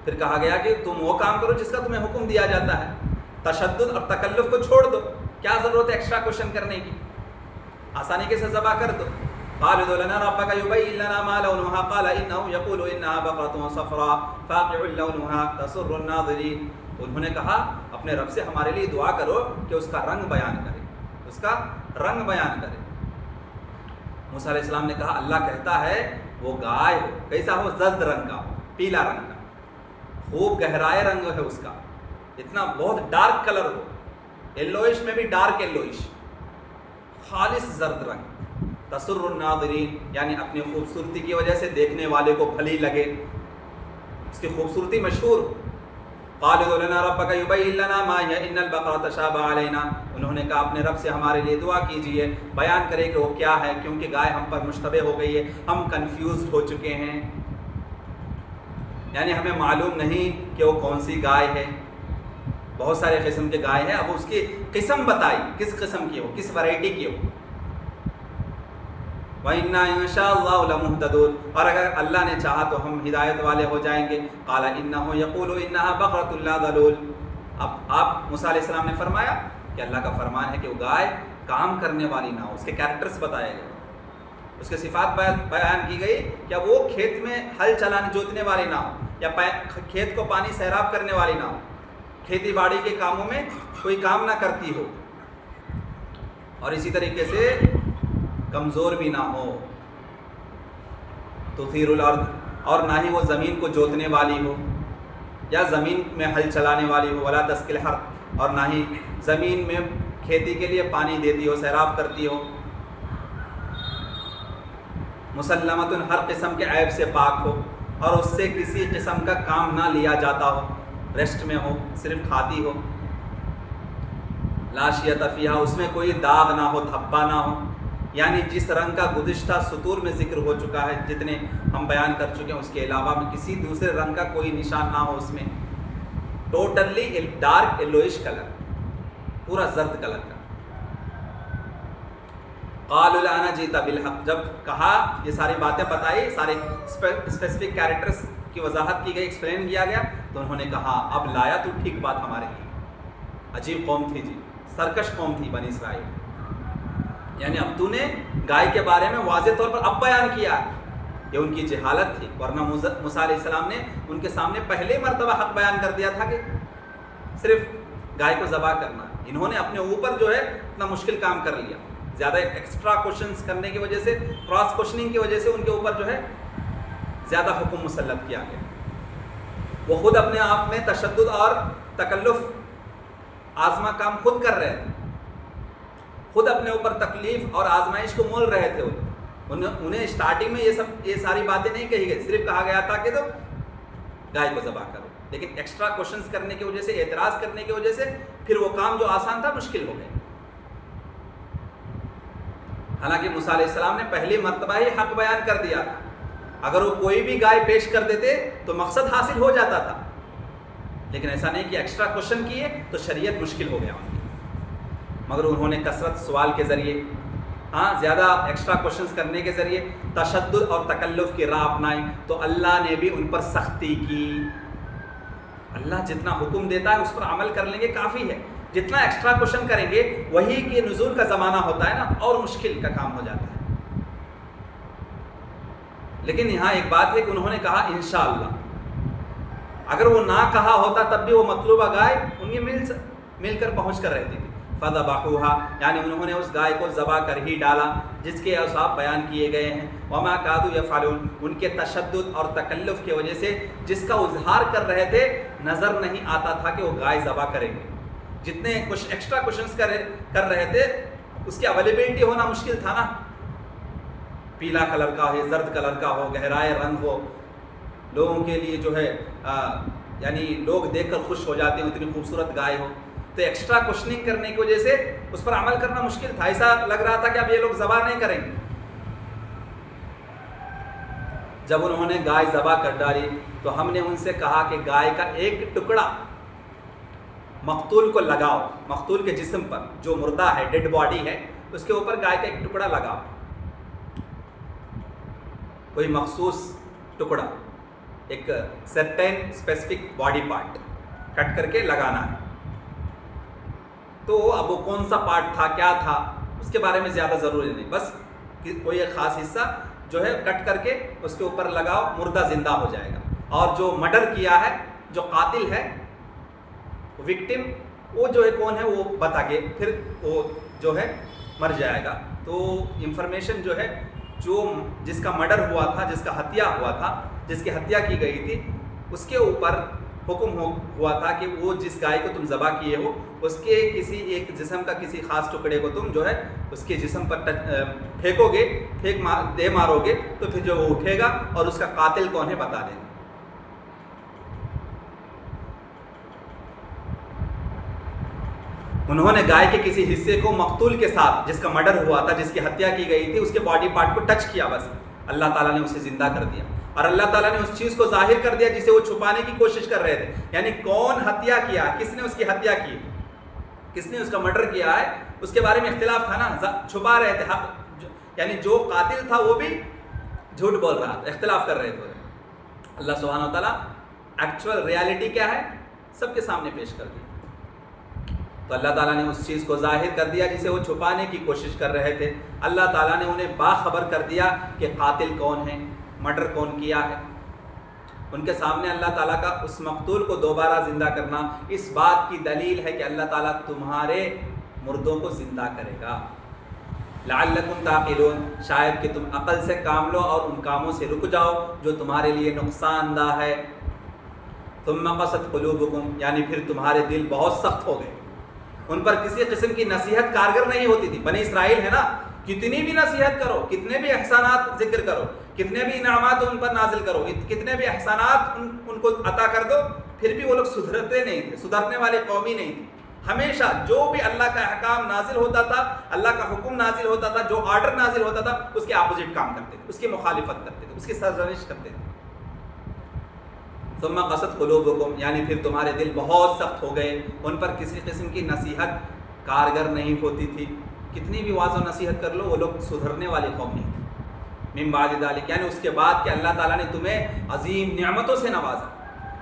پھر کہا گیا کہ تم وہ کام کرو جس کا تمہیں حکم دیا جاتا ہے، تشدد اور تکلف کو چھوڑ دو. کیا ضرورت ہے ایکسٹرا کوشچن کرنے کی، آسانی کے ساتھ ذبح کر دو. قالوا ادع لنا ربك يبين لنا ما لونها قال انه يقول انها بقرة صفراء فاقع لونها تسر الناظرين. انہوں نے کہا اپنے رب سے ہمارے لیے دعا کرو کہ اس کا رنگ بیان کرے، اس کا رنگ بیان کرے. موسیٰ علیہ السلام نے کہا اللہ کہتا ہے وہ گائے ہو، کیسا ہو؟ زرد رنگ کا ہو، پیلا رنگ کا، خوب گہرائے رنگ ہے اس کا، اتنا بہت ڈارک کلر ہو، یلوئش میں بھی ڈارک یلوئش، خالص زرد رنگ. تسر الناظرین یعنی اپنی خوبصورتی کی وجہ سے دیکھنے والے کو بھلی لگے، اس کی خوبصورتی مشہور ہو. قالوا ادع لنا ربك يبين لنا ما هي ان البقرة تشابه علينا. انہوں نے کہا اپنے رب سے ہمارے لیے دعا کیجئے، بیان کرے کہ وہ کیا ہے، کیونکہ گائے ہم پر مشتبہ ہو گئی ہے، ہم کنفیوزڈ ہو چکے ہیں، یعنی ہمیں معلوم نہیں کہ وہ کون سی گائے ہے. بہت سارے قسم کے گائے ہیں، اب اس کی قسم بتائی کس قسم کی ہو، کس ورائٹی کی ہو. وَإِنَّا إِن شَاءَ اللَّهُ لَمُهْتَدُونَ، اور اگر اللہ نے چاہا تو ہم ہدایت والے ہو جائیں گے. قَالَ إِنَّهُ يَقُولُ إِنَّهَا بَقْرَةٌ لَا ذَلُولٌ. اب آپ موسیٰ علیہ السلام نے فرمایا کہ اللہ کا فرمان ہے کہ وہ گائے کام کرنے والی نہ ہو. اس کے کیریکٹرز بتائے گئے، اس کے صفات بیان کی گئی کہ وہ کھیت میں ہل چلانے جوتنے والی نہ ہو، یا کھیت کو پانی سیراب کرنے والی نہ ہو، کھیتی باڑی کے کاموں میں کوئی کام نہ کرتی ہو، اور اسی طریقے سے کمزور بھی نہ ہو. تثیر الارض، اور نہ ہی وہ زمین کو جوتنے والی ہو یا زمین میں ہل چلانے والی ہو. ولا تسقی الحرث، اور نہ ہی زمین میں کھیتی کے لیے پانی دیتی ہو، سیراب کرتی ہو. مسلمۃ، ہر قسم کے عیب سے پاک ہو اور اس سے کسی قسم کا کام نہ لیا جاتا ہو، ریسٹ میں ہو، صرف کھاتی ہو. لا شیۃ فیہا، اس میں کوئی داغ نہ ہو، دھبا نہ ہو، یعنی جس رنگ کا گزشتہ سطور میں ذکر ہو چکا ہے، جتنے ہم بیان کر چکے ہیں، اس کے علاوہ میں کسی دوسرے رنگ کا کوئی نشان نہ ہو اس میں. ٹوٹلی ڈارک یلوئش کلر، پورا زرد کلر کا. قالوا الآن جئت بالحق، جب کہا یہ ساری باتیں بتائی، سارے اسپیسیفک کیریکٹرز کی وضاحت کی گئی، ایکسپلین کیا گیا، تو انہوں نے کہا اب لایا تو ٹھیک بات ہمارے لیے. عجیب قوم تھی جی، سرکش قوم تھی بنی اسرائیل، یعنی اب تو نے گائے کے بارے میں واضح طور پر اب بیان کیا. یہ ان کی جہالت تھی، ورنہ موسیٰ علیہ السلام نے ان کے سامنے پہلے مرتبہ حق بیان کر دیا تھا کہ صرف گائے کو ذبح کرنا. انہوں نے اپنے اوپر جو ہے اتنا مشکل کام کر لیا، زیادہ ایکسٹرا کوشچنس کرنے کی وجہ سے، کراس کوشچننگ کی وجہ سے ان کے اوپر جو ہے زیادہ حکم مسلط کیا گیا. وہ خود اپنے آپ میں تشدد اور تکلف آزما کام خود کر رہے تھے، خود اپنے اوپر تکلیف اور آزمائش کو مول رہے تھے. انہیں اسٹارٹنگ میں یہ ساری باتیں نہیں کہی گئی، صرف کہا گیا تھا کہ تو گائے کو ذبح کرو، لیکن ایکسٹرا کوشچنس کرنے کی وجہ سے، اعتراض کرنے کی وجہ سے پھر وہ کام جو آسان تھا مشکل ہو گیا. حالانکہ موسیٰ علیہ السلام نے پہلی مرتبہ ہی حق بیان کر دیا تھا، اگر وہ کوئی بھی گائے پیش کر دیتے تو مقصد حاصل ہو جاتا تھا، لیکن ایسا نہیں کہ ایکسٹرا کوشچن کیے تو شریعت مشکل ہو گیا ان کی. مگر انہوں نے کثرت سوال کے ذریعے، زیادہ ایکسٹرا کوشچنس کرنے کے ذریعے تشدد اور تکلف کی راہ اپنائی، تو اللہ نے بھی ان پر سختی کی. اللہ جتنا حکم دیتا ہے اس پر عمل کر لیں گے کافی ہے، جتنا ایکسٹرا کوشچن کریں گے، وہی کہ نزول کا زمانہ ہوتا ہے نا، اور مشکل کا کام ہو جاتا ہے. لیکن یہاں ایک بات ہے کہ انہوں نے کہا انشاءاللہ. اگر وہ نہ کہا ہوتا تب بھی وہ مطلوبہ گائے ان کے مل کر پہنچ کر رہتی تھی. فذبحوها، یعنی انہوں نے اس گائے کو ذبح کر ہی ڈالا، جس کے اوصاف بیان کیے گئے ہیں. وما كادوا يفعلون، ان کے تشدد اور تکلف کی وجہ سے جس کا اظہار کر رہے تھے نظر نہیں آتا تھا کہ وہ گائے ذبح کریں گے. جتنے کچھ ایکسٹرا کوشچنس کر رہے تھے اس کی اویلیبلٹی ہونا مشکل تھا نا، پیلا کلر کا ہو، زرد کلر کا ہو، گہرائے رنگ ہو، لوگوں کے لیے جو ہے یعنی لوگ دیکھ کر خوش ہو جاتے ہیں، اتنی خوبصورت گائے ہو. تو ایکسٹرا کوشچننگ کرنے کی وجہ سے اس پر عمل کرنا مشکل تھا. ایسا لگ رہا تھا کہ اب یہ لوگ ذبح نہیں کریں گے. جب انہوں نے گائے ذبح کر ڈالی تو ہم نے ان سے کہا کہ گائے کا ایک ٹکڑا مقتول کو لگاؤ، مقتول کے جسم پر، جو مردہ ہے، ڈیڈ باڈی ہے، اس کے اوپر گائے کا ایک ٹکڑا لگاؤ، کوئی مخصوص ٹکڑا، ایک سرٹین اسپیسیفک باڈی پارٹ کٹ کر کے لگانا ہے. تو اب وہ کون سا پارٹ تھا، کیا تھا، اس کے بارے میں زیادہ ضروری نہیں، بس کوئی ایک خاص حصہ جو ہے کٹ کر کے اس کے اوپر لگاؤ، مردہ زندہ ہو جائے گا. اور جو مرڈر کیا ہے، جو قاتل ہے، وکٹم، وہ جو ہے کون ہے وہ بتا کے پھر وہ جو ہے مر جائے گا. تو انفارمیشن جو ہے، جو جس کا مرڈر ہوا تھا، جس کا ہتیا ہوا تھا، جس کی ہتیا کی گئی تھی، اس کے اوپر حکم ہوا تھا کہ وہ جس گائے کو تم ذبح کیے ہو، اس کے کسی ایک جسم کا کسی خاص ٹکڑے کو تم جو ہے اس کے جسم پر پھینکو گے، دے مارو گے، تو پھر جو وہ اٹھے گا اور اس کا قاتل کون ہے بتا دیں گے. انہوں نے گائے کے کسی حصے کو مقتول کے ساتھ، جس کا مرڈر ہوا تھا، جس کی ہتیا کی گئی تھی، اس کے باڈی پارٹ کو ٹچ کیا، بس اللہ تعالیٰ نے اسے زندہ کر دیا. اور اللہ تعالیٰ نے اس چیز کو ظاہر کر دیا جسے وہ چھپانے کی کوشش کر رہے تھے. یعنی کون ہتیا کیا، کس نے اس کی ہتیا کی، کس نے اس کا مرڈر کیا ہے، اس کے بارے میں اختلاف تھا نا، چھپا رہے تھے. یعنی جو قاتل تھا وہ بھی جھوٹ بول رہا تھا، اختلاف کر رہے تھے. اللہ سبحانہ و تعالیٰ ایکچوئل ریالٹی کیا ہے سب کے سامنے پیش کر دی. تو اللہ تعالیٰ نے اس چیز کو ظاہر کر دیا جسے وہ چھپانے کی کوشش کر رہے تھے. اللہ تعالیٰ نے انہیں باخبر کر دیا کہ قاتل کون ہے، مرڈر کون کیا ہے. ان کے سامنے اللہ تعالیٰ کا اس مقتول کو دوبارہ زندہ کرنا اس بات کی دلیل ہے کہ اللہ تعالیٰ تمہارے مردوں کو زندہ کرے گا. لعلکم تعقلون، شاید کہ تم عقل سے کام لو اور ان کاموں سے رک جاؤ جو تمہارے لیے نقصان دہ ہے. ثم قست قلوبکم، یعنی پھر تمہارے دل بہت سخت ہو گئے. ان پر کسی قسم کی نصیحت کارگر نہیں ہوتی تھی. بنی اسرائیل ہے نا، کتنی بھی نصیحت کرو، کتنے بھی احسانات ذکر کرو، کتنے بھی انعامات ان پر نازل کرو، کتنے بھی احسانات ان کو عطا کر دو، پھر بھی وہ لوگ سدھرتے نہیں تھے، سدھرنے والے قوم ہی نہیں تھی. ہمیشہ جو بھی اللہ کا احکام نازل ہوتا تھا، اللہ کا حکم نازل ہوتا تھا، جو آرڈر نازل ہوتا تھا، اس کے اپوزٹ کام کرتے تھے، اس کی مخالفت کرتے تھے، اس کی سرزنش کرتے تھے. ثم قست قلوبکم، یعنی پھر تمہارے دل بہت سخت ہو گئے. ان پر کسی قسم کی نصیحت کارگر نہیں ہوتی تھی. کتنی بھی واضح نصیحت کر لو، وہ لوگ سدھرنے والی قوم نہیں تھی. من بعد ذلک، یعنی اس کے بعد کہ اللہ تعالیٰ نے تمہیں عظیم نعمتوں سے نوازا،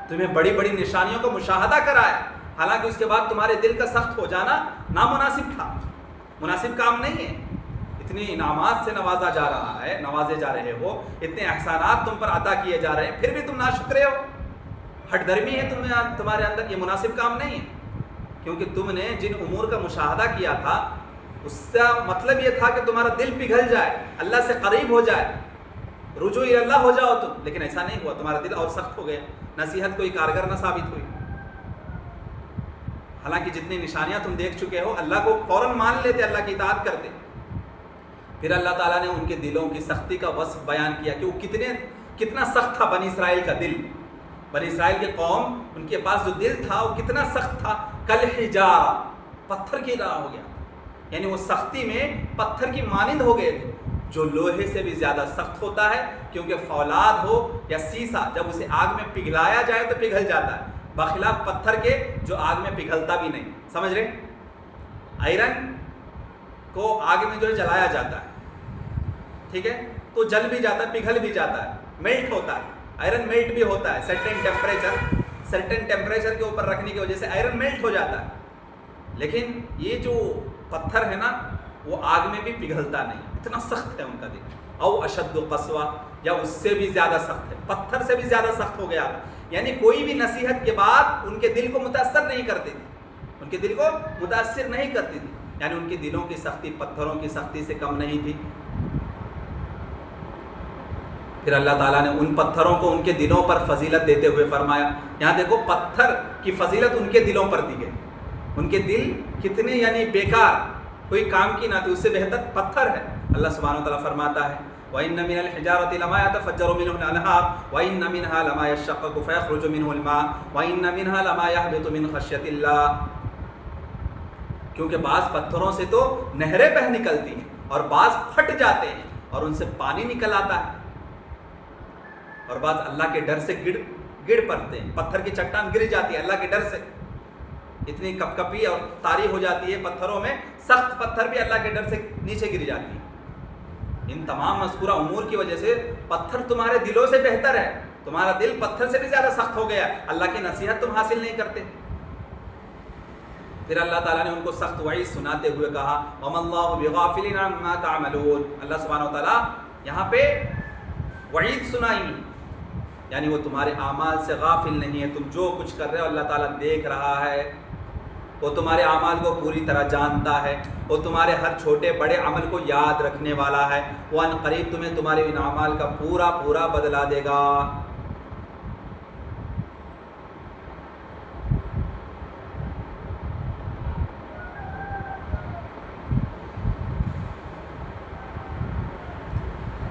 تمہیں بڑی بڑی نشانیوں کا مشاہدہ کرایا، حالانکہ اس کے بعد تمہارے دل کا سخت ہو جانا نامناسب تھا، مناسب کام نہیں ہے. اتنے انعامات سے نوازا جا رہا ہے، نوازے جا رہے ہو، اتنے احسانات تم پر عطا کیے جا رہے ہیں، پھر بھی تم ناشکرے ہو، ہٹ دھرمی ہے تمہارے اندر. یہ مناسب کام نہیں ہے، کیونکہ تم نے جن امور کا مشاہدہ کیا تھا اس کا مطلب یہ تھا کہ تمہارا دل پگھل جائے، اللہ سے قریب ہو جائے، رجوع اللہ ہو جاؤ تم. لیکن ایسا نہیں ہوا، تمہارا دل اور سخت ہو گیا، نصیحت کوئی کارگر نہ ثابت ہوئی. حالانکہ جتنی نشانیاں تم دیکھ چکے ہو، اللہ کو فوراً مان لیتے، اللہ کی اطاعت کرتے. پھر اللہ تعالیٰ نے ان کے دلوں کی سختی کا وصف بیان کیا کہ وہ کتنا سخت تھا بنی اسرائیل کا دل. بنی اسرائیل کی قوم، ان کے پاس جو دل تھا وہ کتنا سخت تھا، کالحجارہ، پتھر کی طرح ہو گیا. یعنی وہ سختی میں پتھر کی مانند ہو گئے تھے، جو لوہے سے بھی زیادہ سخت ہوتا ہے، کیونکہ فولاد ہو یا سیسا جب اسے آگ میں پگھلایا جائے تو پگھل جاتا ہے، بخلاف پتھر کے جو آگ میں پگھلتا بھی نہیں. سمجھ رہے؟ آئرن کو آگ میں جو ہے جلایا جاتا ہے، ٹھیک ہے، تو جل بھی جاتا ہے، پگھل بھی جاتا ہے، میلٹ ہوتا ہے. آئرن میلٹ بھی ہوتا ہے، سرٹن ٹیمپریچر کے اوپر رکھنے کی وجہ سے آئرن میلٹ ہو جاتا ہے. لیکن یہ جو پتھر ہے نا، وہ آگ میں بھی پگھلتا نہیں، اتنا سخت ہے ان کا دل. او اشد قسوہ، یا اس سے بھی زیادہ سخت ہے، پتھر سے بھی زیادہ سخت ہو گیا تھا. یعنی کوئی بھی نصیحت کے بعد ان کے دل کو متاثر نہیں کرتی تھی، ان کے دل کو متاثر نہیں کرتی تھی. یعنی ان کے دلوں کی سختی پتھروں کی سختی سے کم نہیں تھی. پھر اللہ تعالیٰ نے ان پتھروں کو ان کے دلوں پر فضیلت دیتے ہوئے فرمایا، یہاں دیکھو پتھر کی فضیلت ان کے دلوں پر دی گئی. ان کے دل کتنے یعنی بیکار، کوئی کام کی نہ تھی، اس سے بہتر پتھر ہے۔ اللہ سبحانہ و تعالیٰ فرماتا ہے وَإِنَّ مِنَ الْحِجَارَةِ لَمَا يَتَفَجَّرُ مِنْهُ الْأَنْهَارُ وَإِنَّ مِنْهَا لَمَا يَشَّقَّقُ فَيَخْرُجُ مِنْهُ الْمَاءُ وَإِنَّ مِنْهَا لَمَا يَهْبِطُ مِنْ خَشْيَةِ اللَّهِ، کیونکہ بعض پتھروں سے تو نہریں بہہ نکلتی ہیں اور بعض پھٹ جاتے ہیں اور ان سے پانی نکل آتا ہے، اور بعض اللہ کے ڈر سے گڑ پڑتے ہیں، پتھر کی چٹان گر جاتی ہے اللہ کے ڈر سے، اتنی کپکپی اور تاری ہو جاتی ہے پتھروں میں، سخت پتھر بھی اللہ کے ڈر سے نیچے گر جاتی ہے۔ ان تمام مذکورہ امور کی وجہ سے پتھر تمہارے دلوں سے بہتر ہے، تمہارا دل پتھر سے بھی زیادہ سخت ہو گیا، اللہ کی نصیحت تم حاصل نہیں کرتے۔ پھر اللہ تعالیٰ نے ان کو سخت وعید سناتے ہوئے کہا وَمَا اللَّهُ بِغَافِلٍ عَمَّا تَعْمَلُونَ، اللہ سبحانہ و تعالیٰ یہاں پہ وعید سنائی، یعنی وہ تمہارے اعمال سے غافل نہیں ہے، تم جو کچھ کر رہے ہو اللہ تعالیٰ دیکھ رہا ہے، وہ تمہارے اعمال کو پوری طرح جانتا ہے، وہ تمہارے ہر چھوٹے بڑے عمل کو یاد رکھنے والا ہے، وہ ان قریب تمہیں تمہارے ان اعمال کا پورا پورا بدلہ دے گا۔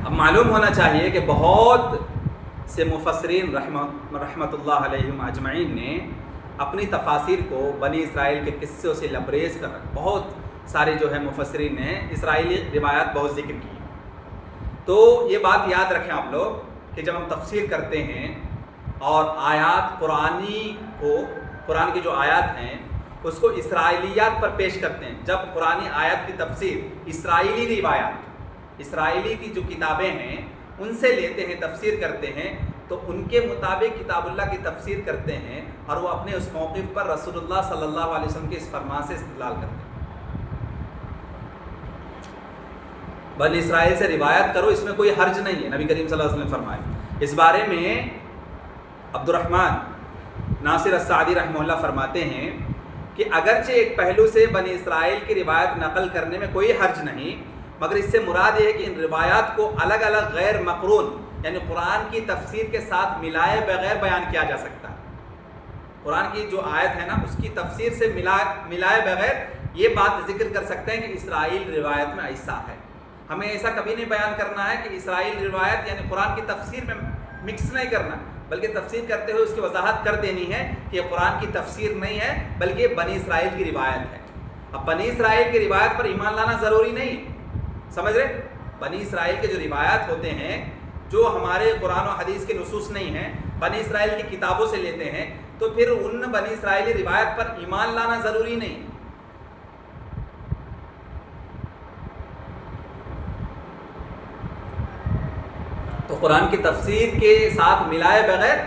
اب معلوم ہونا چاہیے کہ بہت سے مفسرین رحمت اللہ علیہم اجمعین نے اپنی تفاسیر کو بنی اسرائیل کے قصوں سے لبریز کر رکھا، بہت سارے جو ہے مفسرین نے اسرائیلی روایات بہت ذکر کی۔ تو یہ بات یاد رکھیں آپ لوگ کہ جب ہم تفسیر کرتے ہیں اور آیات قرآن کی جو آیات ہیں اس کو اسرائیلیات پر پیش کرتے ہیں، جب قرآنی آیات کی تفسیر اسرائیلی روایات، اسرائیلی کی جو کتابیں ہیں ان سے لیتے ہیں، تفسیر کرتے ہیں، تو ان کے مطابق کتاب اللہ کی تفسیر کرتے ہیں اور وہ اپنے اس موقف پر رسول اللہ صلی اللہ علیہ وسلم کے اس فرمان سے استدلال کرتے ہیں۔ بنی اسرائیل سے روایت کرو، اس میں کوئی حرج نہیں ہے، نبی کریم صلی اللہ علیہ وسلم نے فرمایا۔ اس بارے میں عبد الرحمن ناصر السعدی رحمہ اللہ فرماتے ہیں کہ اگرچہ ایک پہلو سے بنی اسرائیل کی روایت نقل کرنے میں کوئی حرج نہیں، مگر اس سے مراد یہ ہے کہ ان روایات کو الگ الگ غیر مقرون، یعنی قرآن کی تفسیر کے ساتھ ملائے بغیر بیان کیا جا سکتا ہے۔ قرآن کی جو آیت ہے نا اس کی تفسیر سے ملائے بغیر یہ بات ذکر کر سکتے ہیں کہ اسرائیل روایت میں ایسا ہے۔ ہمیں ایسا کبھی نہیں بیان کرنا ہے کہ اسرائیل روایت یعنی قرآن کی تفسیر میں مکس نہیں کرنا، بلکہ تفسیر کرتے ہوئے اس کی وضاحت کر دینی ہے کہ یہ قرآن کی تفسیر نہیں ہے بلکہ بنی اسرائیل کی روایت ہے۔ اب بنی اسرائیل کی روایت پر ایمان لانا ضروری نہیں، سمجھ رہے؟ بنی اسرائیل کے جو روایات ہوتے ہیں جو ہمارے قرآن و حدیث کے نصوص نہیں ہیں، بنی اسرائیل کی کتابوں سے لیتے ہیں، تو پھر ان بنی اسرائیلی روایت پر ایمان لانا ضروری نہیں۔ تو قرآن کی تفسیر کے ساتھ ملائے بغیر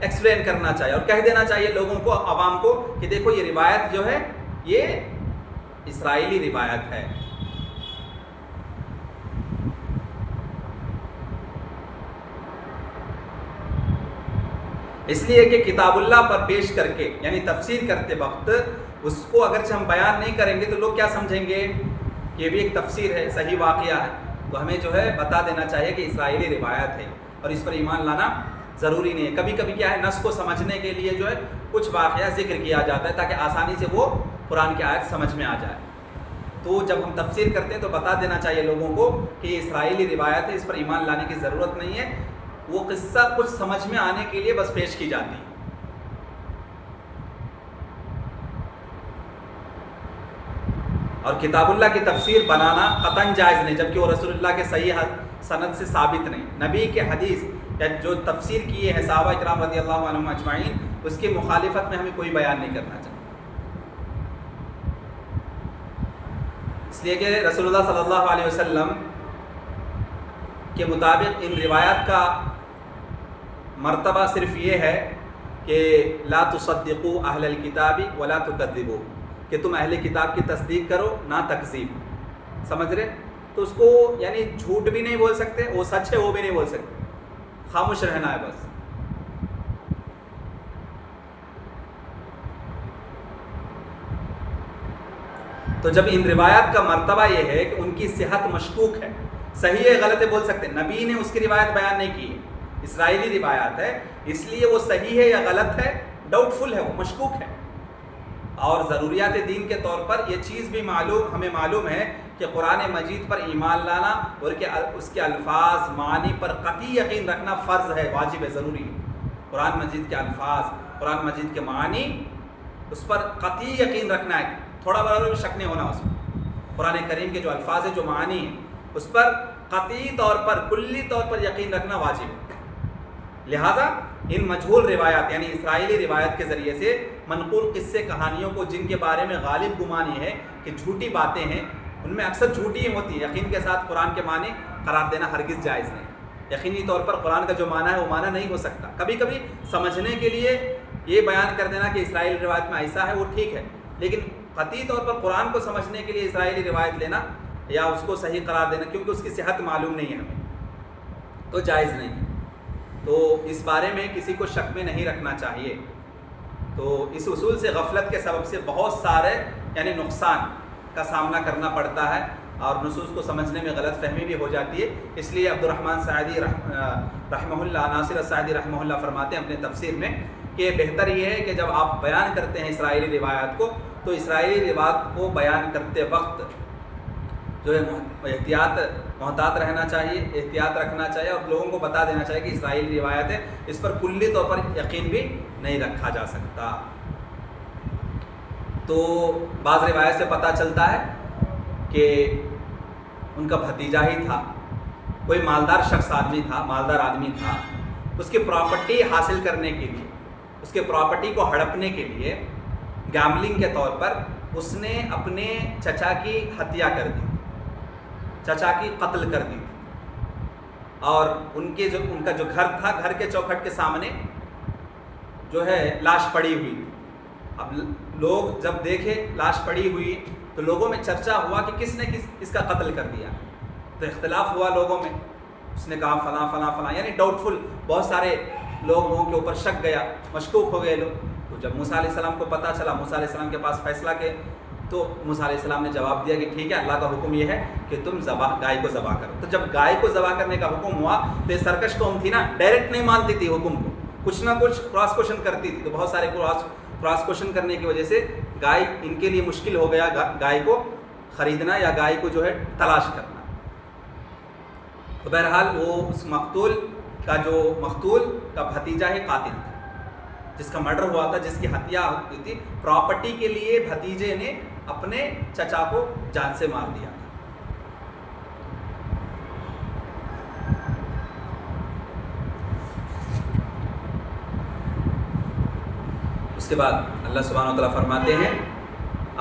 ایکسپلین کرنا چاہیے اور کہہ دینا چاہیے لوگوں کو، عوام کو، کہ دیکھو یہ روایت جو ہے یہ اسرائیلی روایت ہے۔ اس لیے کہ کتاب اللہ پر پیش کر کے یعنی تفسیر کرتے وقت اس کو اگرچہ ہم بیان نہیں کریں گے تو لوگ کیا سمجھیں گے؟ یہ بھی ایک تفسیر ہے، صحیح واقعہ ہے، تو ہمیں جو ہے بتا دینا چاہیے کہ اسرائیلی روایت ہے اور اس پر ایمان لانا ضروری نہیں ہے۔ کبھی کبھی کیا ہے، نص کو سمجھنے کے لیے جو ہے کچھ واقعہ ذکر کیا جاتا ہے تاکہ آسانی سے وہ قرآن کی آیت سمجھ میں آ جائے۔ تو جب ہم تفسیر کرتے ہیں تو بتا دینا چاہیے لوگوں کو کہ یہ اسرائیلی روایت ہے، اس پر ایمان لانے کی ضرورت نہیں ہے، وہ قصہ کچھ سمجھ میں آنے کے لیے بس پیش کی جاتی ہے۔ اور کتاب اللہ کی تفسیر بنانا قطعاً جائز نہیں، جبکہ وہ رسول اللہ کے صحیح سند سے ثابت نہیں۔ نبی کے حدیث یا جو تفسیر کیے ہیں صحابہ اکرام رضی اللہ عنہم اجمعین، اس کی مخالفت میں ہمیں کوئی بیان نہیں کرنا چاہیے، اس لیے کہ رسول اللہ صلی اللہ علیہ وسلم کے مطابق ان روایات کا مرتبہ صرف یہ ہے کہ لا تصدقوا اہل الکتاب ولا تکذبوا، کہ تم اہل کتاب کی تصدیق کرو نہ تکذیب، سمجھ رہے؟ تو اس کو یعنی جھوٹ بھی نہیں بول سکتے، وہ سچ ہے وہ بھی نہیں بول سکتے، خاموش رہنا ہے بس۔ تو جب ان روایات کا مرتبہ یہ ہے کہ ان کی صحت مشکوک ہے، صحیح ہے غلط ہے بول سکتے، نبی نے اس کی روایت بیان نہیں کی، اسرائیلی روایات ہے، اس لیے وہ صحیح ہے یا غلط ہے ڈاؤٹ فل ہے، وہ مشکوک ہے، اور ضروریات دین کے طور پر یہ چیز بھی ہمیں معلوم ہے کہ قرآن مجید پر ایمان لانا اور کہ اس کے الفاظ معانی پر قطعی یقین رکھنا فرض ہے، واجب ہے، ضروری ہے۔ قرآن مجید کے الفاظ، قرآن مجید کے معانی، اس پر قطعی یقین رکھنا ہے، تھوڑا بڑا بھی شک نہیں ہونا اس میں۔ قرآن کریم کے جو الفاظ ہیں، جو معانی ہیں، اس پر قطعی طور پر، کلی طور پر یقین رکھنا واجب ہے۔ لہذا ان مجہول روایات یعنی اسرائیلی روایت کے ذریعے سے منقول قصے کہانیوں کو جن کے بارے میں غالب گمانی ہے کہ جھوٹی باتیں ہیں، ان میں اکثر جھوٹی ہی ہوتی ہیں، یقین کے ساتھ قرآن کے معنی قرار دینا ہرگز جائز نہیں۔ یقینی طور پر قرآن کا جو معنی ہے وہ معنی نہیں ہو سکتا۔ کبھی کبھی سمجھنے کے لیے یہ بیان کر دینا کہ اسرائیلی روایت میں ایسا ہے، وہ ٹھیک ہے، لیکن قطعی طور پر قرآن کو سمجھنے کے لیے اسرائیلی روایت لینا یا اس کو صحیح قرار دینا کیونکہ اس کی صحت معلوم نہیں ہے ہمیں، تو جائز نہیں ہے۔ تو اس بارے میں کسی کو شک میں نہیں رکھنا چاہیے۔ تو اس اصول سے غفلت کے سبب سے بہت سارے یعنی نقصان کا سامنا کرنا پڑتا ہے اور نصوص کو سمجھنے میں غلط فہمی بھی ہو جاتی ہے۔ اس لیے عبد الرحمن سعدی رحمہ اللہ، ناصر سعدی رحمہ اللہ فرماتے ہیں اپنے تفسیر میں کہ بہتر یہ ہے کہ جب آپ بیان کرتے ہیں اسرائیلی روایات کو، تو اسرائیلی روایت کو بیان کرتے وقت جو ہے محتاط رہنا چاہیے، احتیاط رکھنا چاہیے اور لوگوں کو بتا دینا چاہیے کہ اسرائیلی روایت ہے، اس پر کلی طور پر یقین بھی نہیں رکھا جا سکتا۔ تو بعض روایت سے پتہ چلتا ہے کہ ان کا بھتیجا ہی تھا، کوئی مالدار مالدار آدمی تھا، اس کی پراپرٹی حاصل کرنے کے لیے، اس کے پراپرٹی کو ہڑپنے کے لیے گیملنگ کے طور پر اس نے اپنے چچا کی ہتیا کر دی، چچا کی قتل کر دی، اور ان کا جو گھر تھا، گھر کے چوکھٹ کے سامنے جو ہے لاش پڑی ہوئی۔ اب لوگ جب دیکھے لاش پڑی ہوئی تو لوگوں میں چرچا ہوا کہ کس نے اس کا قتل کر دیا، تو اختلاف ہوا لوگوں میں، اس نے کہا فلاں فلاں فلاں، یعنی ڈاؤٹ فل، بہت سارے لوگوں کے اوپر شک گیا، مشکوک ہو گئے لوگ۔ تو جب موسیٰ علیہ السلام کو پتہ چلا، موسیٰ علیہ السلام کے پاس فیصلہ کے، تو موسیٰ علیہ السلام نے جواب دیا کہ ٹھیک ہے، اللہ کا حکم یہ ہے کہ تم گائے کو ذبح کرو۔ تو جب گائے کو ذبح کرنے کا حکم ہوا تو یہ سرکش قوم تھی نا، ڈائریکٹ نہیں مانتی تھی حکم کو، کچھ نہ کچھ کراس کوشچن کرتی تھی، تو بہت سارے کراس کوشچن کرنے کی وجہ سے گائے ان کے لیے مشکل ہو گیا گائے کو خریدنا یا گائے کو جو ہے تلاش کرنا۔ تو بہرحال وہ اس مقتول کا بھتیجا ہی قاتل تھا، جس کا مرڈر ہوا تھا، جس کی ہتیا ہوئی تھی، پراپرٹی کے لیے بھتیجے نے اپنے چچا کو جان سے مار دیا تھا۔ اس کے بعد اللہ سبحانہ وتعالیٰ فرماتے ہیں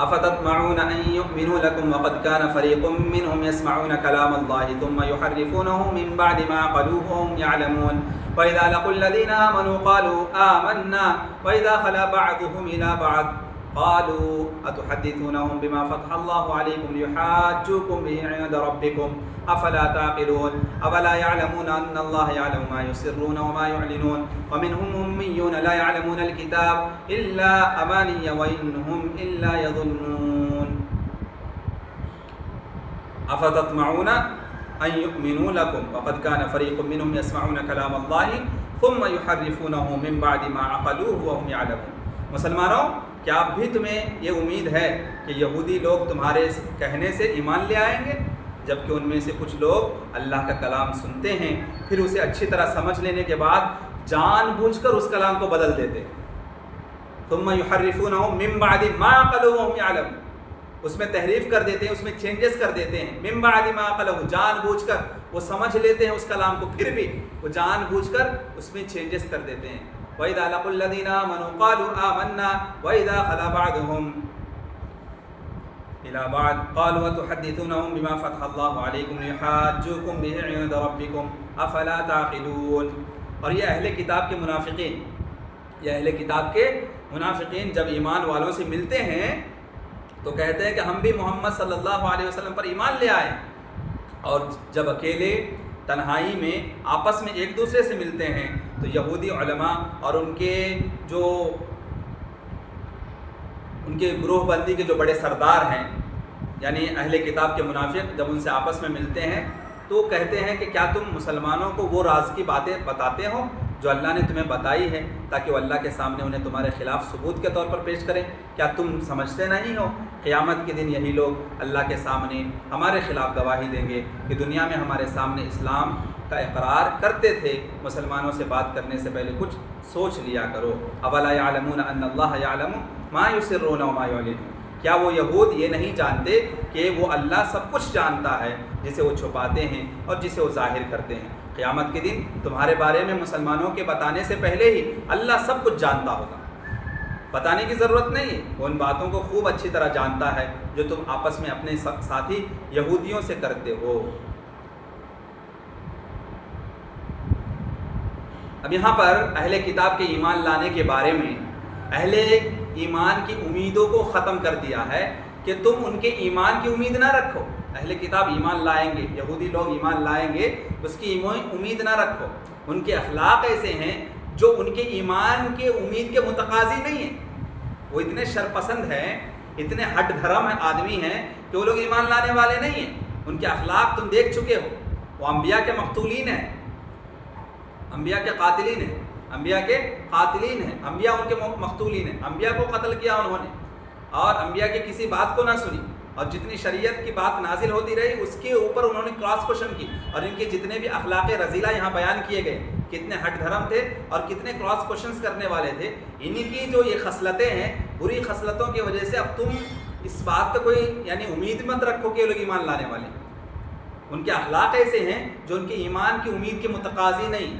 افتطمعون ان يؤمنوا لكم وقد كان فريق منهم يسمعون كلام الله ثم يحرفونه من بعد ما قالوه وهم يعلمون واذا لقوا الذين امنوا قالوا آمنا واذا خلا بعضهم الى بعض قالوا اتحدثونهم بما فتح الله عليكم ليحاجوكم به عند ربكم افلا تعقلون اولا يعلمون ان الله يعلم ما يسرون وما يعلنون ومنهم اميون لا يعلمون الكتاب الا اماني وانهم الا يظنون افتطمعون ان يؤمنوا لكم وقد كان فريق منهم يسمعون كلام الله ثم يحرفونه من بعد ما عقلوه وهم يعلمون۔ مسلمانوں، کیا اب بھی تمہیں یہ امید ہے کہ یہودی لوگ تمہارے کہنے سے ایمان لے آئیں گے، جبکہ ان میں سے کچھ لوگ اللہ کا کلام سنتے ہیں، پھر اسے اچھی طرح سمجھ لینے کے بعد جان بوجھ کر اس کلام کو بدل دیتے ہیں۔ ثم يحرفونه من بعد ما عقلوه وهم يعلمون، اس میں تحریف کر دیتے ہیں، اس میں چینجز کر دیتے ہیں۔ من بعد ما عقلوه، جان بوجھ کر وہ سمجھ لیتے ہیں اس کلام کو، پھر بھی وہ جان بوجھ کر اس میں چینجز کر دیتے ہیں۔ وَإِذَا لَقُوا الَّذِينَ آمَنُوا قَالُوا آمَنَّا وَإِذَا خَلَا بَعْضُهُمْ إِلَى بَعْضٍ قَالُوا أَتُحَدِّثُونَهُم بِمَا فَتَحَ اللَّهُ عَلَيْكُمْ لِيُحَاجُّوكُم بِهِ عِندَ رَبِّكُمْ أَفَلَا تَعْقِلُونَ۔ اور یہ اہل کتاب کے منافقین جب ایمان والوں سے ملتے ہیں تو کہتے ہیں کہ ہم بھی محمد صلی اللہ علیہ وسلم پر ایمان لے آئے، اور جب اکیلے تنہائی میں آپس میں ایک دوسرے سے ملتے ہیں تو یہودی علماء اور ان کے گروہ بندی کے جو بڑے سردار ہیں، یعنی اہل کتاب کے منافق، جب ان سے آپس میں ملتے ہیں تو کہتے ہیں کہ کیا تم مسلمانوں کو وہ راز کی باتیں بتاتے ہو جو اللہ نے تمہیں بتائی ہے تاکہ وہ اللہ کے سامنے انہیں تمہارے خلاف ثبوت کے طور پر پیش کریں۔ کیا تم سمجھتے نہیں ہو قیامت کے دن یہی لوگ اللہ کے سامنے ہمارے خلاف گواہی دیں گے کہ دنیا میں ہمارے سامنے اسلام کا اقرار کرتے تھے، مسلمانوں سے بات کرنے سے پہلے کچھ سوچ لیا کرو۔ اولا یعلمون ان اللہ یعلم ما یسرون وما یعلنون، کیا وہ یہود یہ نہیں جانتے کہ وہ اللہ سب کچھ جانتا ہے جسے وہ چھپاتے ہیں اور جسے وہ ظاہر کرتے ہیں۔ قیامت کے دن تمہارے بارے میں مسلمانوں کے بتانے سے پہلے ہی اللہ سب کچھ جانتا ہوگا، بتانے کی ضرورت نہیں ہے، وہ ان باتوں کو خوب اچھی طرح جانتا ہے جو تم آپس میں اپنے ساتھی یہودیوں سے کرتے ہو۔ اب یہاں پر اہل کتاب کے ایمان لانے کے بارے میں اہل ایمان کی امیدوں کو ختم کر دیا ہے کہ تم ان کے ایمان کی امید نہ رکھو۔ اہل کتاب ایمان لائیں گے، یہودی لوگ ایمان لائیں گے، اس کی امید نہ رکھو۔ ان کے اخلاق ایسے ہیں جو ان کے ایمان کے امید کے متقاضی نہیں ہیں، وہ اتنے شرپسند ہیں، اتنے ہٹ دھرم آدمی ہیں کہ وہ لوگ ایمان لانے والے نہیں ہیں۔ ان کے اخلاق تم دیکھ چکے ہو، وہ انبیاء کے مقتولین ہیں، انبیاء کے قاتلین ہیں، انبیاء کے قاتلین ہیں، انبیاء ان کے مقتولین ہیں، انبیاء کو قتل کیا انہوں نے، اور انبیاء کی کسی بات کو نہ سنی، اور جتنی شریعت کی بات نازل ہوتی رہی اس کے اوپر انہوں نے کراس کوشچن کی، اور ان کے جتنے بھی اخلاق رذیلہ یہاں بیان کیے گئے، کتنے ہٹ دھرم تھے اور کتنے کراس کوشچنز کرنے والے تھے، انہی کی جو یہ خصلتیں ہیں، بری خصلتوں کی وجہ سے اب تم اس بات کا کوئی یعنی امید مت رکھو کہ یہ لوگ ایمان لانے والے ہیں۔ ان کے اخلاق ایسے ہیں جو ان کے ایمان کی امید کے متقاضی نہیں۔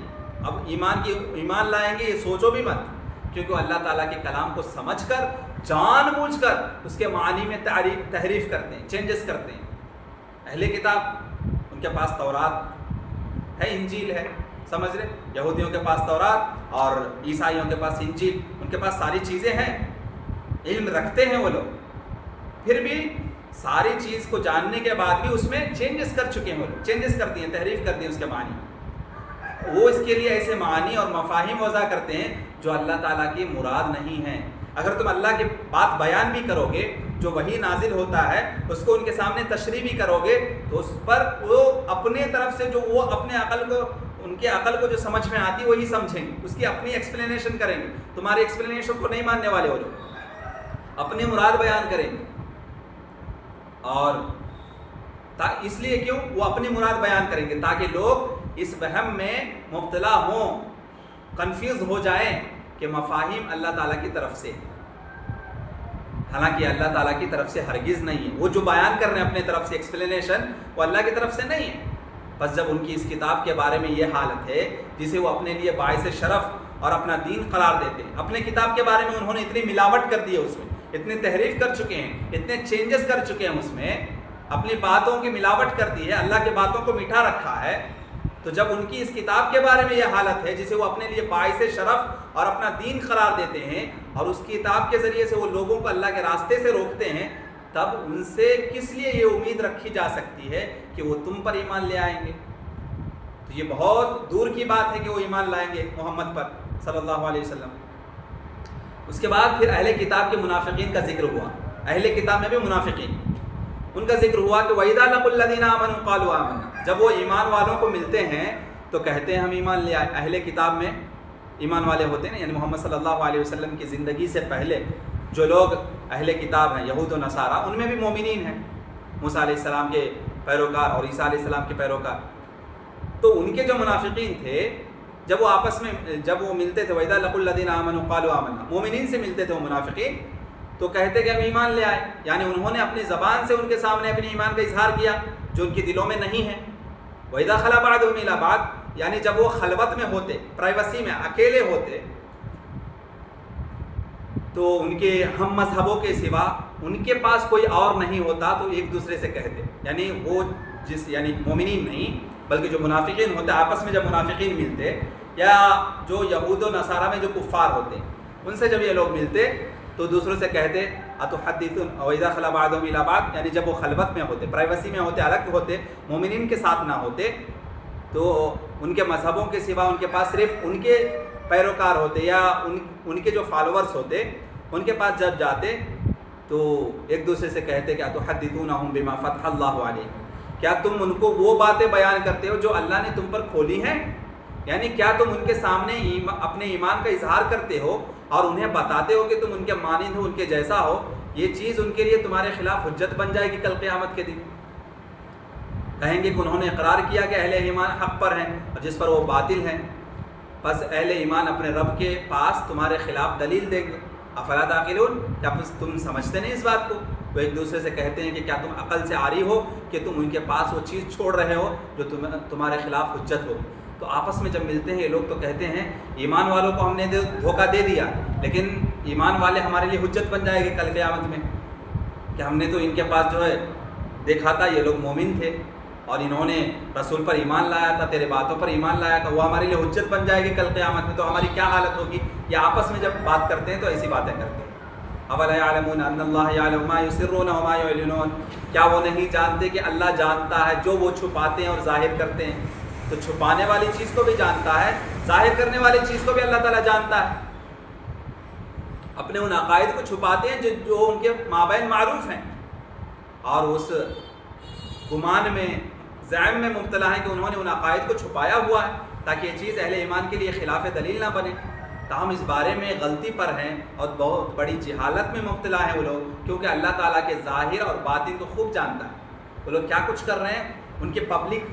اب ایمان لائیں گے یہ سوچو بھی مت، کیونکہ اللہ تعالیٰ کے کلام کو سمجھ کر جان بوجھ کر اس کے معنی میں تحریف کرتے ہیں، چینجز کرتے ہیں۔ اہل کتاب ان کے پاس تورات ہے، انجیل ہے، سمجھ رہے، یہودیوں کے پاس تورات اور عیسائیوں کے پاس انجیل، ان کے پاس ساری چیزیں ہیں، علم رکھتے ہیں وہ لوگ، پھر بھی ساری چیز کو جاننے کے بعد بھی اس میں چینجز کر چکے ہیں، وہ لوگ چینجز کر دیے، تحریف کر دی اس کے معنی، وہ اس کے لیے ایسے معانی اور مفاہیم وضع کرتے ہیں جو اللہ تعالیٰ کی مراد نہیں ہیں۔ اگر تم اللہ کی بات بیان بھی کرو گے، جو وحی نازل ہوتا ہے اس کو ان کے سامنے تشریح بھی کرو گے، تو اس پر وہ اپنے طرف سے جو وہ اپنے عقل کو، ان کے عقل کو جو سمجھ میں آتی وہی سمجھیں گے، اس کی اپنی ایکسپلینیشن کریں گے، تمہاری ایکسپلینیشن کو نہیں ماننے والے وہ لوگ، اپنی مراد بیان کریں گے، اور اس لیے کیوں وہ اپنی مراد بیان کریں گے تاکہ لوگ اس وہم میں مبتلا ہوں، کنفیوز ہو جائیں کہ مفاہیم اللہ تعالیٰ کی طرف سے، حالانکہ اللہ تعالیٰ کی طرف سے ہرگز نہیں ہے، وہ جو بیان کر رہے ہیں اپنے طرف سے ایکسپلینیشن، وہ اللہ کی طرف سے نہیں ہے۔ بس جب ان کی اس کتاب کے بارے میں یہ حالت ہے جسے وہ اپنے لیے باعث شرف اور اپنا دین قرار دیتے ہیں، اپنے کتاب کے بارے میں انہوں نے اتنی ملاوٹ کر دی ہے، اس میں اتنی تحریف کر چکے ہیں، اتنے چینجز کر چکے ہیں، اس میں اپنی باتوں کی ملاوٹ کر دی ہے، اللہ کی باتوں کو میٹھا رکھا ہے، تو جب ان کی اس کتاب کے بارے میں یہ حالت ہے جسے وہ اپنے لیے باعث شرف اور اپنا دین قرار دیتے ہیں، اور اس کتاب کے ذریعے سے وہ لوگوں کو اللہ کے راستے سے روکتے ہیں، تب ان سے کس لیے یہ امید رکھی جا سکتی ہے کہ وہ تم پر ایمان لے آئیں گے؟ تو یہ بہت دور کی بات ہے کہ وہ ایمان لائیں گے محمد پر صلی اللہ علیہ وسلم۔ اس کے بعد پھر اہل کتاب کے منافقین کا ذکر ہوا، اہل کتاب میں بھی منافقین، ان کا ذکر ہوا کہ وَإِذَا لَقُوا الَّذِينَ آمَنُوا قَالُوا آمَنَّا، جب وہ ایمان والوں کو ملتے ہیں تو کہتے ہیں ہم ایمان لے آئے۔ اہل کتاب میں ایمان والے ہوتے ہیں، یعنی محمد صلی اللہ علیہ وسلم کی زندگی سے پہلے جو لوگ اہل کتاب ہیں، یہود و نصارہ، ان میں بھی مومنین ہیں، موسیٰ علیہ السلام کے پیروکار اور عیسیٰ علیہ السلام کے پیروکار۔ تو ان کے جو منافقین تھے، جب وہ آپس میں جب وہ ملتے تھے وَإِذَا لَقُوا الَّذِينَ آمَنُوا قَالُوا آمَنَّا، مومنین سے ملتے تھے وہ منافقین، تو کہتے کہ ہم ایمان لے آئے، یعنی انہوں نے اپنی زبان سے ان کے سامنے اپنے ایمان کا اظہار کیا جو ان کے دلوں میں نہیں ہے۔ وَإِذَا خَلَا بَعْضُهُمْ إِلَىٰ بَعْضٍ، یعنی جب وہ خلوت میں ہوتے، پرائیویسی میں، اکیلے ہوتے، تو ان کے ہم مذہبوں کے سوا ان کے پاس کوئی اور نہیں ہوتا تو ایک دوسرے سے کہتے، یعنی وہ یعنی مومنین نہیں بلکہ جو منافقین ہوتے، آپس میں جب منافقین ملتے، یا جو یہود و نصارہ میں جو کفار ہوتے، ان سے جب یہ لوگ ملتے تو دوسروں سے کہتے اتحدثون وَإِذَا خَلَا بَعْضُهُمْ إِلَىٰ بَعْضٍ، یعنی جب وہ خلوت میں ہوتے، پرائیویسی میں ہوتے، الگ ہوتے، مومنین کے ساتھ نہ ہوتے، تو ان کے مذہبوں کے سوا ان کے پاس صرف ان کے پیروکار ہوتے یا ان کے جو فالوورز ہوتے، ان کے پاس جب جاتے تو ایک دوسرے سے کہتے کہ اتحدثونہم بما فتح اللہ علیہم، کیا تم ان کو وہ باتیں بیان کرتے ہو جو اللہ نے تم پر کھولی ہیں؟ یعنی کیا تم ان کے سامنے اپنے ایمان کا اظہار کرتے ہو اور انہیں بتاتے ہو کہ تم ان کے مانند ہو، ان کے جیسا ہو؟ یہ چیز ان کے لیے تمہارے خلاف حجت بن جائے گی کل قیامت کے دن۔ کہیں گے کہ انہوں نے اقرار کیا کہ اہل ایمان حق پر ہیں اور جس پر وہ باطل ہیں، بس اہل ایمان اپنے رب کے پاس تمہارے خلاف دلیل دیں گے۔ افلا تعقلون، کیا تم سمجھتے نہیں اس بات کو؟ وہ ایک دوسرے سے کہتے ہیں کہ کیا تم عقل سے عاری ہو کہ تم ان کے پاس وہ چیز چھوڑ رہے ہو جو تمہارے خلاف حجت ہو؟ تو آپس میں جب ملتے ہیں یہ لوگ تو کہتے ہیں ایمان والوں کو ہم نے دھوکہ دے دیا، لیکن ایمان والے ہمارے لیے حجت بن جائے گی کل قیامت میں کہ ہم نے تو ان کے پاس جو ہے دیکھا تھا یہ لوگ مومن تھے اور انہوں نے رسول پر ایمان لایا تھا، تیرے باتوں پر ایمان لایا تھا، وہ ہمارے لیے حجت بن جائے گی کل قیامت میں، تو ہماری کیا حالت ہوگی؟ یہ آپس میں جب بات کرتے ہیں تو ایسی باتیں کرتے ہیں۔ اولا یعلمون ان اللہ یعلم ما یسرون وما یعلنون، کیا وہ نہیں جانتے کہ اللہ جانتا ہے جو وہ چھپاتے ہیں اور ظاہر کرتے ہیں؟ تو چھپانے والی چیز کو بھی جانتا ہے، ظاہر کرنے والی چیز کو بھی اللہ تعالیٰ جانتا ہے۔ اپنے ان عقائد کو چھپاتے ہیں جو ان کے مابین معروف ہیں، اور اس گمان میں زعم میں مبتلا ہے کہ انہوں نے ان عقائد کو چھپایا ہوا ہے تاکہ یہ چیز اہل ایمان کے لیے خلاف دلیل نہ بنے۔ تاہم اس بارے میں غلطی پر ہیں اور بہت بڑی جہالت میں مبتلا ہیں وہ لوگ، کیونکہ اللہ تعالیٰ کے ظاہر اور باطن کو خوب جانتا ہے۔ وہ لوگ کیا کچھ کر رہے ہیں ان کے پبلک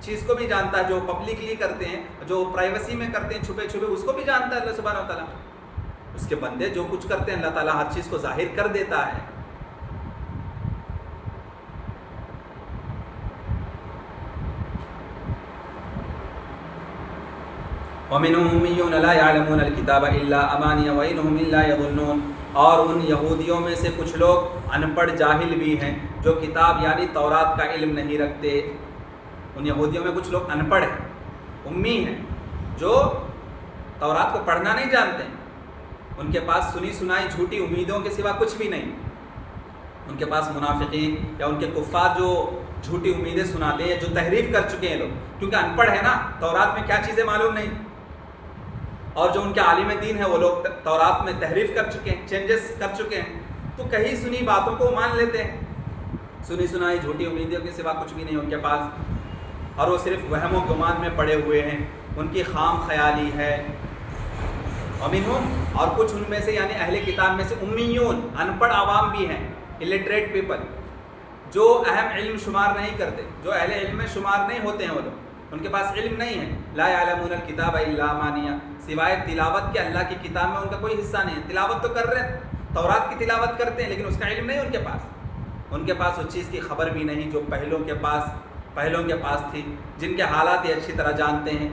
چیز کو بھی جانتا ہے، جو پبلکلی کرتے ہیں، جو پرائیویسی میں کرتے ہیں چھپے چھپے، اس کو بھی جانتا ہے اللہ سبحانہ و تعالیٰ۔ اس کے بندے جو کچھ کرتے ہیں اللہ تعالیٰ ہر چیز کو ظاہر کر دیتا ہے۔ وَمِنْهُمْ أُمِّيُّونَ لَا يَعْلَمُونَ الْكِتَابَ إِلَّا أَمَانِيَ وَإِنْهُمْ إِلَّا يَظُنُّونَ، اور ان یہودیوں میں سے کچھ لوگ ان پڑھ جاہل بھی ہیں جو کتاب یعنی تورات کا علم نہیں رکھتے۔ ان یہودیوں میں کچھ لوگ ان پڑھ ہیں، امی ہیں، جو تورات کو پڑھنا نہیں جانتے ہیں، ان کے پاس سنی سنائی جھوٹی امیدوں کے سوا کچھ بھی نہیں۔ ان کے پاس منافقین یا ان کے کفار جو جھوٹی امیدیں سناتے ہیں، جو تحریف کر چکے ہیں لوگ، کیونکہ ان پڑھ ہے نا، تورات میں کیا چیزیں معلوم نہیں، اور جو ان کے عالم دین ہیں وہ لوگ تورات میں تحریف کر چکے ہیں، چینجز کر چکے ہیں، تو کہیں سنی باتوں کو مان لیتے ہیں۔ سنی سنائی جھوٹی امیدوں کے سوا کچھ بھی نہیں ان کے پاس، اور وہ صرف وہم و گمان میں پڑے ہوئے ہیں، ان کی خام خیالی ہے۔ ومنہم، اور کچھ ان میں سے یعنی اہل کتاب میں سے امیون، ان پڑھ عوام بھی ہیں، الٹریٹ پیپل، جو اہم علم شمار نہیں کرتے، جو اہل علم میں شمار نہیں ہوتے ہیں، وہ لوگ ان کے پاس علم نہیں ہے۔ لا یعلمون الکتاب الا امانیہ، سوائے تلاوت کے اللہ کی کتاب میں ان کا کوئی حصہ نہیں ہے۔ تلاوت تو کر رہے ہیں، تورات کی تلاوت کرتے ہیں، لیکن اس کا علم نہیں ان کے پاس۔ ان کے پاس اس چیز کی خبر بھی نہیں جو پہلوں کے پاس تھی، جن کے حالات یہ اچھی طرح جانتے ہیں۔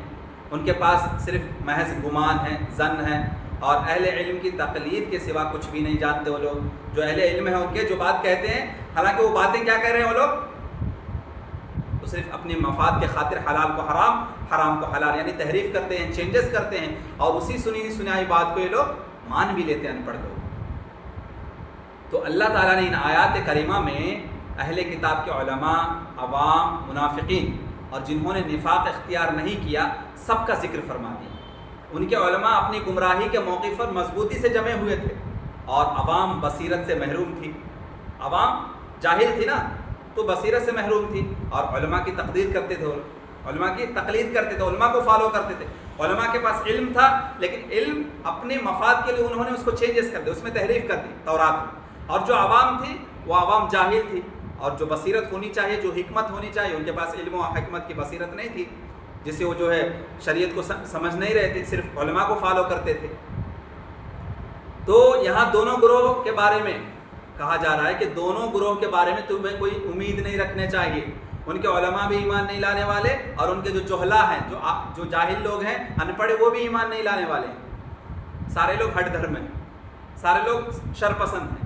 ان کے پاس صرف محض گمان ہے، ظن ہے، اور اہل علم کی تقلید کے سوا کچھ بھی نہیں جانتے وہ لوگ۔ جو اہل علم ہیں ان کے جو بات کہتے ہیں، حالانکہ وہ باتیں کیا کہہ رہے ہیں وہ لوگ؟ تو صرف اپنے مفاد کے خاطر حلال کو حرام، حرام کو حلال، یعنی تحریف کرتے ہیں، چینجز کرتے ہیں، اور اسی سنی سنائی بات کو یہ لوگ مان بھی لیتے ہیں ان پڑھ لوگ۔ تو اللہ تعالیٰ نے ان آیات کریمہ میں اہل کتاب کے علماء، عوام، منافقین اور جنہوں نے نفاق اختیار نہیں کیا، سب کا ذکر فرما دیا۔ ان کے علماء اپنی گمراہی کے موقع پر مضبوطی سے جمے ہوئے تھے، اور عوام بصیرت سے محروم تھی۔ عوام جاہل تھی نا، تو بصیرت سے محروم تھی، اور علماء کی تقلید کرتے تھے، علماء کو فالو کرتے تھے۔ علماء کے پاس علم تھا، لیکن علم اپنے مفاد کے لیے انہوں نے اس کو چینجز کر دیا، اس میں تحریف کر دی تورات میں۔ اور جو عوام تھی وہ عوام جاہل تھی، اور جو بصیرت ہونی چاہیے، جو حکمت ہونی چاہیے، ان کے پاس علم و حکمت کی بصیرت نہیں تھی، جس سے وہ جو ہے شریعت کو سمجھ نہیں رہے تھے، صرف علماء کو فالو کرتے تھے۔ تو یہاں دونوں گروہ کے بارے میں کہا جا رہا ہے کہ دونوں گروہ کے بارے میں تمہیں کوئی امید نہیں رکھنے چاہیے۔ ان کے علماء بھی ایمان نہیں لانے والے، اور ان کے جو جہلا ہیں، جو جاہل لوگ ہیں، ان پڑھ، وہ بھی ایمان نہیں لانے والے ہیں۔ سارے لوگ ہٹ دھرم ہیں، سارے لوگ شر پسند ہیں۔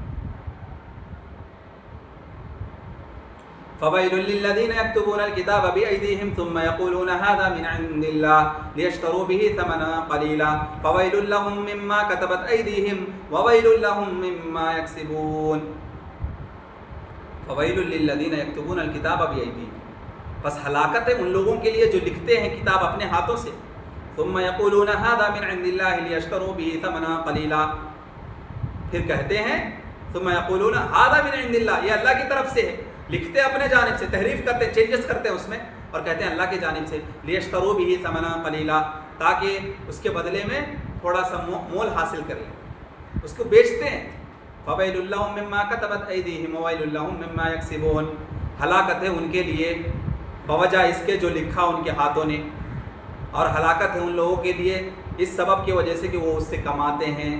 فَوَيْلٌ لِّلَّذِينَ يَكْتُبُونَ الْكِتَابَ بِأَيْدِيهِمْ ثُمَّ يَقُولُونَ هَٰذَا مِنْ عِندِ اللَّهِ لِيَشْتَرُوا بِهِ ثَمَنًا قَلِيلًا فَوَيْلٌ لَّهُم مِّمَّا كَتَبَتْ أَيْدِيهِمْ وَوَيْلٌ لَّهُم مِّمَّا يَكْسِبُونَ۔ فَوَيْلٌ لِّلَّذِينَ يَكْتُبُونَ الْكِتَابَ بِأَيْدِيهِمْ، بس ہلاکت ہے ان لوگوں کے لیے جو لکھتے ہیں کتاب اپنے ہاتھوں سے۔ ثُمَّ يَقُولُونَ هَٰذَا مِنْ عِندِ اللَّهِ لِيَشْتَرُوا بِهِ ثَمَنًا قَلِيلًا، پھر کہتے ہیں ثُمَّ يَقُولُونَ هَٰذَا مِنْ عِندِ اللَّهِ، یہ اللہ کی طرف سے ہے، لکھتے اپنے جانب سے، تحریف کرتے، چینجز کرتے ہیں اس میں، اور کہتے ہیں اللہ کی جانب سے لیشتروا بہ ثمنا قلیلا، تاکہ اس کے بدلے میں تھوڑا سا مول حاصل کر لیں، اس کو بیچتے ہیں. فویل لہم مما کتبت ایدیہم وویل لہم مما یکسبون، ہلاکت ہے ان کے لیے بوجہ اس کے جو لکھا ان کے ہاتھوں نے، اور ہلاکت ہے ان لوگوں کے لیے اس سبب کی وجہ سے کہ وہ اس سے کماتے ہیں.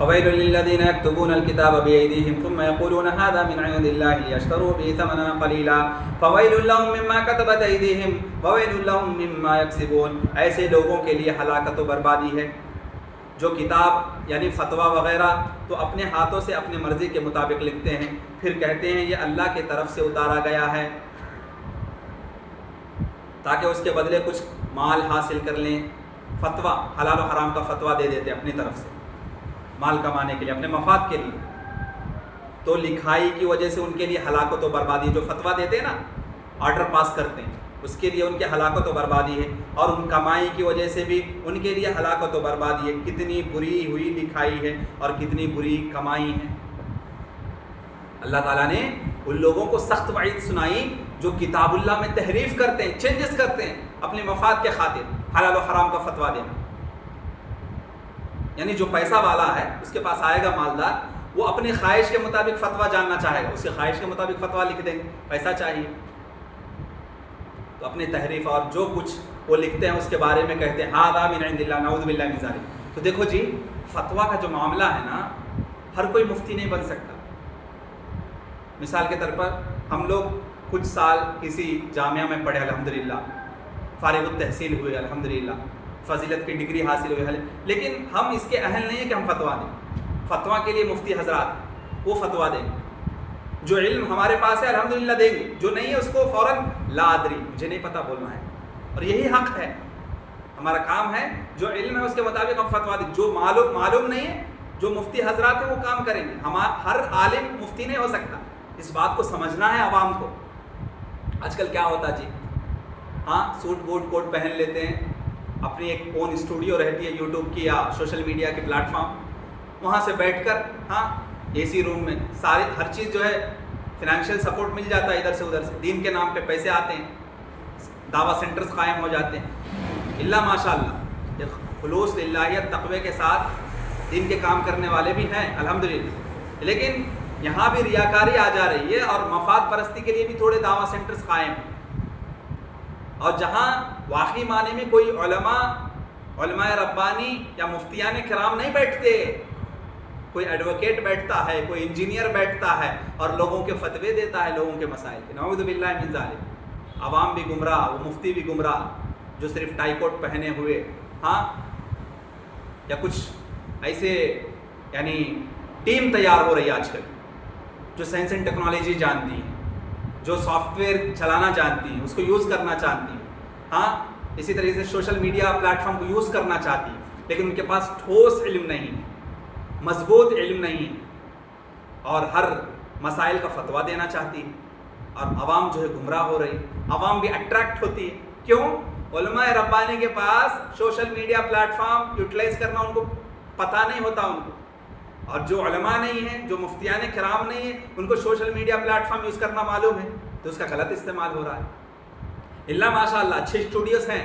وَوَيْلٌ لِّلَّذِينَ يَكْتُبُونَ الْكِتَابَ بِأَيْدِيهِمْ ثُمَّ يَقُولُونَ هَٰذَا مِنْ عِندِ اللَّهِ لِيَشْتَرُوا بِهِ ثَمَنًا قَلِيلًا فَوَيْلٌ لَّهُم مِّمَّا كَتَبَتْ أَيْدِيهِمْ وَوَيْلٌ لَّهُم مِّمَّا يَكْسِبُونَ. ایسے لوگوں کے لیے ہلاکت و بربادی ہے جو کتاب یعنی فتویٰ وغیرہ تو اپنے ہاتھوں سے اپنے مرضی کے مطابق لکھتے ہیں، پھر کہتے ہیں یہ اللہ کی طرف سے اتارا گیا ہے تاکہ اس کے بدلے کچھ مال حاصل کر لیں. فتویٰ حلال و حرام کا فتویٰ دے دیتے اپنی طرف سے مال کمانے کے لیے، اپنے مفاد کے لیے. تو لکھائی کی وجہ سے ان کے لیے ہلاکت و بربادی، جو فتویٰ دیتے ہیں نا، آرڈر پاس کرتے ہیں، اس کے لیے ان کے ہلاکت و بربادی ہے، اور ان کمائی کی وجہ سے بھی ان کے لیے ہلاکت و بربادی ہے. کتنی بری ہوئی لکھائی ہے اور کتنی بری کمائی ہے. اللہ تعالیٰ نے ان لوگوں کو سخت وعید سنائی جو کتاب اللہ میں تحریف کرتے ہیں، چینجز کرتے ہیں اپنے مفاد کے خاطر، حلال و حرام کا فتویٰ دینا. یعنی جو پیسہ والا ہے اس کے پاس آئے گا مالدار، وہ اپنی خواہش کے مطابق فتویٰ جاننا چاہے گا، اس کی خواہش کے مطابق فتویٰ لکھ دیں گے، پیسہ چاہیے تو اپنی تحریف اور جو کچھ وہ لکھتے ہیں اس کے بارے میں کہتے ہیں ھذا من عند اللہ نعوذ باللہ من ذلک. تو دیکھو جی، فتویٰ کا جو معاملہ ہے نا، ہر کوئی مفتی نہیں بن سکتا. مثال کے طور پر ہم لوگ کچھ سال کسی جامعہ میں پڑھے الحمدللہ، فارغ التحصیل ہوئے الحمدللہ، فضیلت کی ڈگری حاصل ہوئی ہے، لیکن ہم اس کے اہل نہیں ہیں کہ ہم فتویٰ دیں. فتویٰ کے لیے مفتی حضرات وہ فتویٰ دیں گے. جو علم ہمارے پاس ہے الحمدللہ دیں گے، جو نہیں ہے اس کو فوراً لا ادری، مجھے نہیں پتہ بولنا ہے. اور یہی حق ہے، ہمارا کام ہے جو علم ہے اس کے مطابق ہم فتویٰ دیں. جو معلوم نہیں ہے، جو مفتی حضرات ہیں وہ کام کریں گے. ہر عالم مفتی نہیں ہو سکتا، اس بات کو سمجھنا ہے عوام کو. آج کل کیا ہوتا جی، ہاں سوٹ بوٹ کوٹ پہن لیتے ہیں، اپنی ایک اون اسٹوڈیو رہتی ہے یوٹیوب کی یا سوشل میڈیا کے پلیٹ فارم، وہاں سے بیٹھ کر ہاں اے سی روم میں سارے ہر چیز جو ہے فنانشیل سپورٹ مل جاتا ہے ادھر سے ادھر سے، دین کے نام پہ پیسے آتے ہیں، دعویٰ سینٹرز قائم ہو جاتے ہیں. اللہ ماشاء اللہ خلوص للہیت تقوی کے ساتھ دین کے کام کرنے والے بھی ہیں الحمدللہ، لیکن یہاں بھی ریاکاری آ جا رہی ہے اور مفاد پرستی کے لیے بھی تھوڑے دعویٰ سینٹرز قائم ہیں. اور جہاں واقعی معنی میں کوئی علماء ربانی یا مفتیان کرام نہیں بیٹھتے، کوئی ایڈوکیٹ بیٹھتا ہے، کوئی انجینئر بیٹھتا ہے اور لوگوں کے فتوے دیتا ہے لوگوں کے مسائل کے. نعوذ باللہ من ذالک. عوام بھی گمراہ، وہ مفتی بھی گمراہ، جو صرف ٹائی کوٹ پہنے ہوئے ہاں یا کچھ ایسے یعنی ٹیم تیار ہو رہی ہے آج کل، جو سائنس اینڈ ٹیکنالوجی جانتی ہیں، جو سافٹ ویئر چلانا جانتی ہیں، اس کو یوز کرنا چاہتی ہیں، ہاں اسی طریقے سے سوشل میڈیا پلیٹ فارم کو یوز کرنا چاہتی ہیں، لیکن ان کے پاس ٹھوس علم نہیں ہے، مضبوط علم نہیں ہے، اور ہر مسائل کا فتویٰ دینا چاہتی ہے، اور عوام جو ہے گمراہ ہو رہی، عوام بھی اٹریکٹ ہوتی ہے. کیوں؟ علماء ربانی کے پاس social media platform utilise کرنا ان کو پتہ نہیں ہوتا ان کو، اور جو علماء نہیں ہیں، جو مفتیان کرام نہیں ہیں، ان کو social media plate form use کرنا معلوم ہے تو اس کا غلط استعمال ہو رہا ہے. اللہ ماشاء اللہ اچھے اسٹوڈیوز ہیں،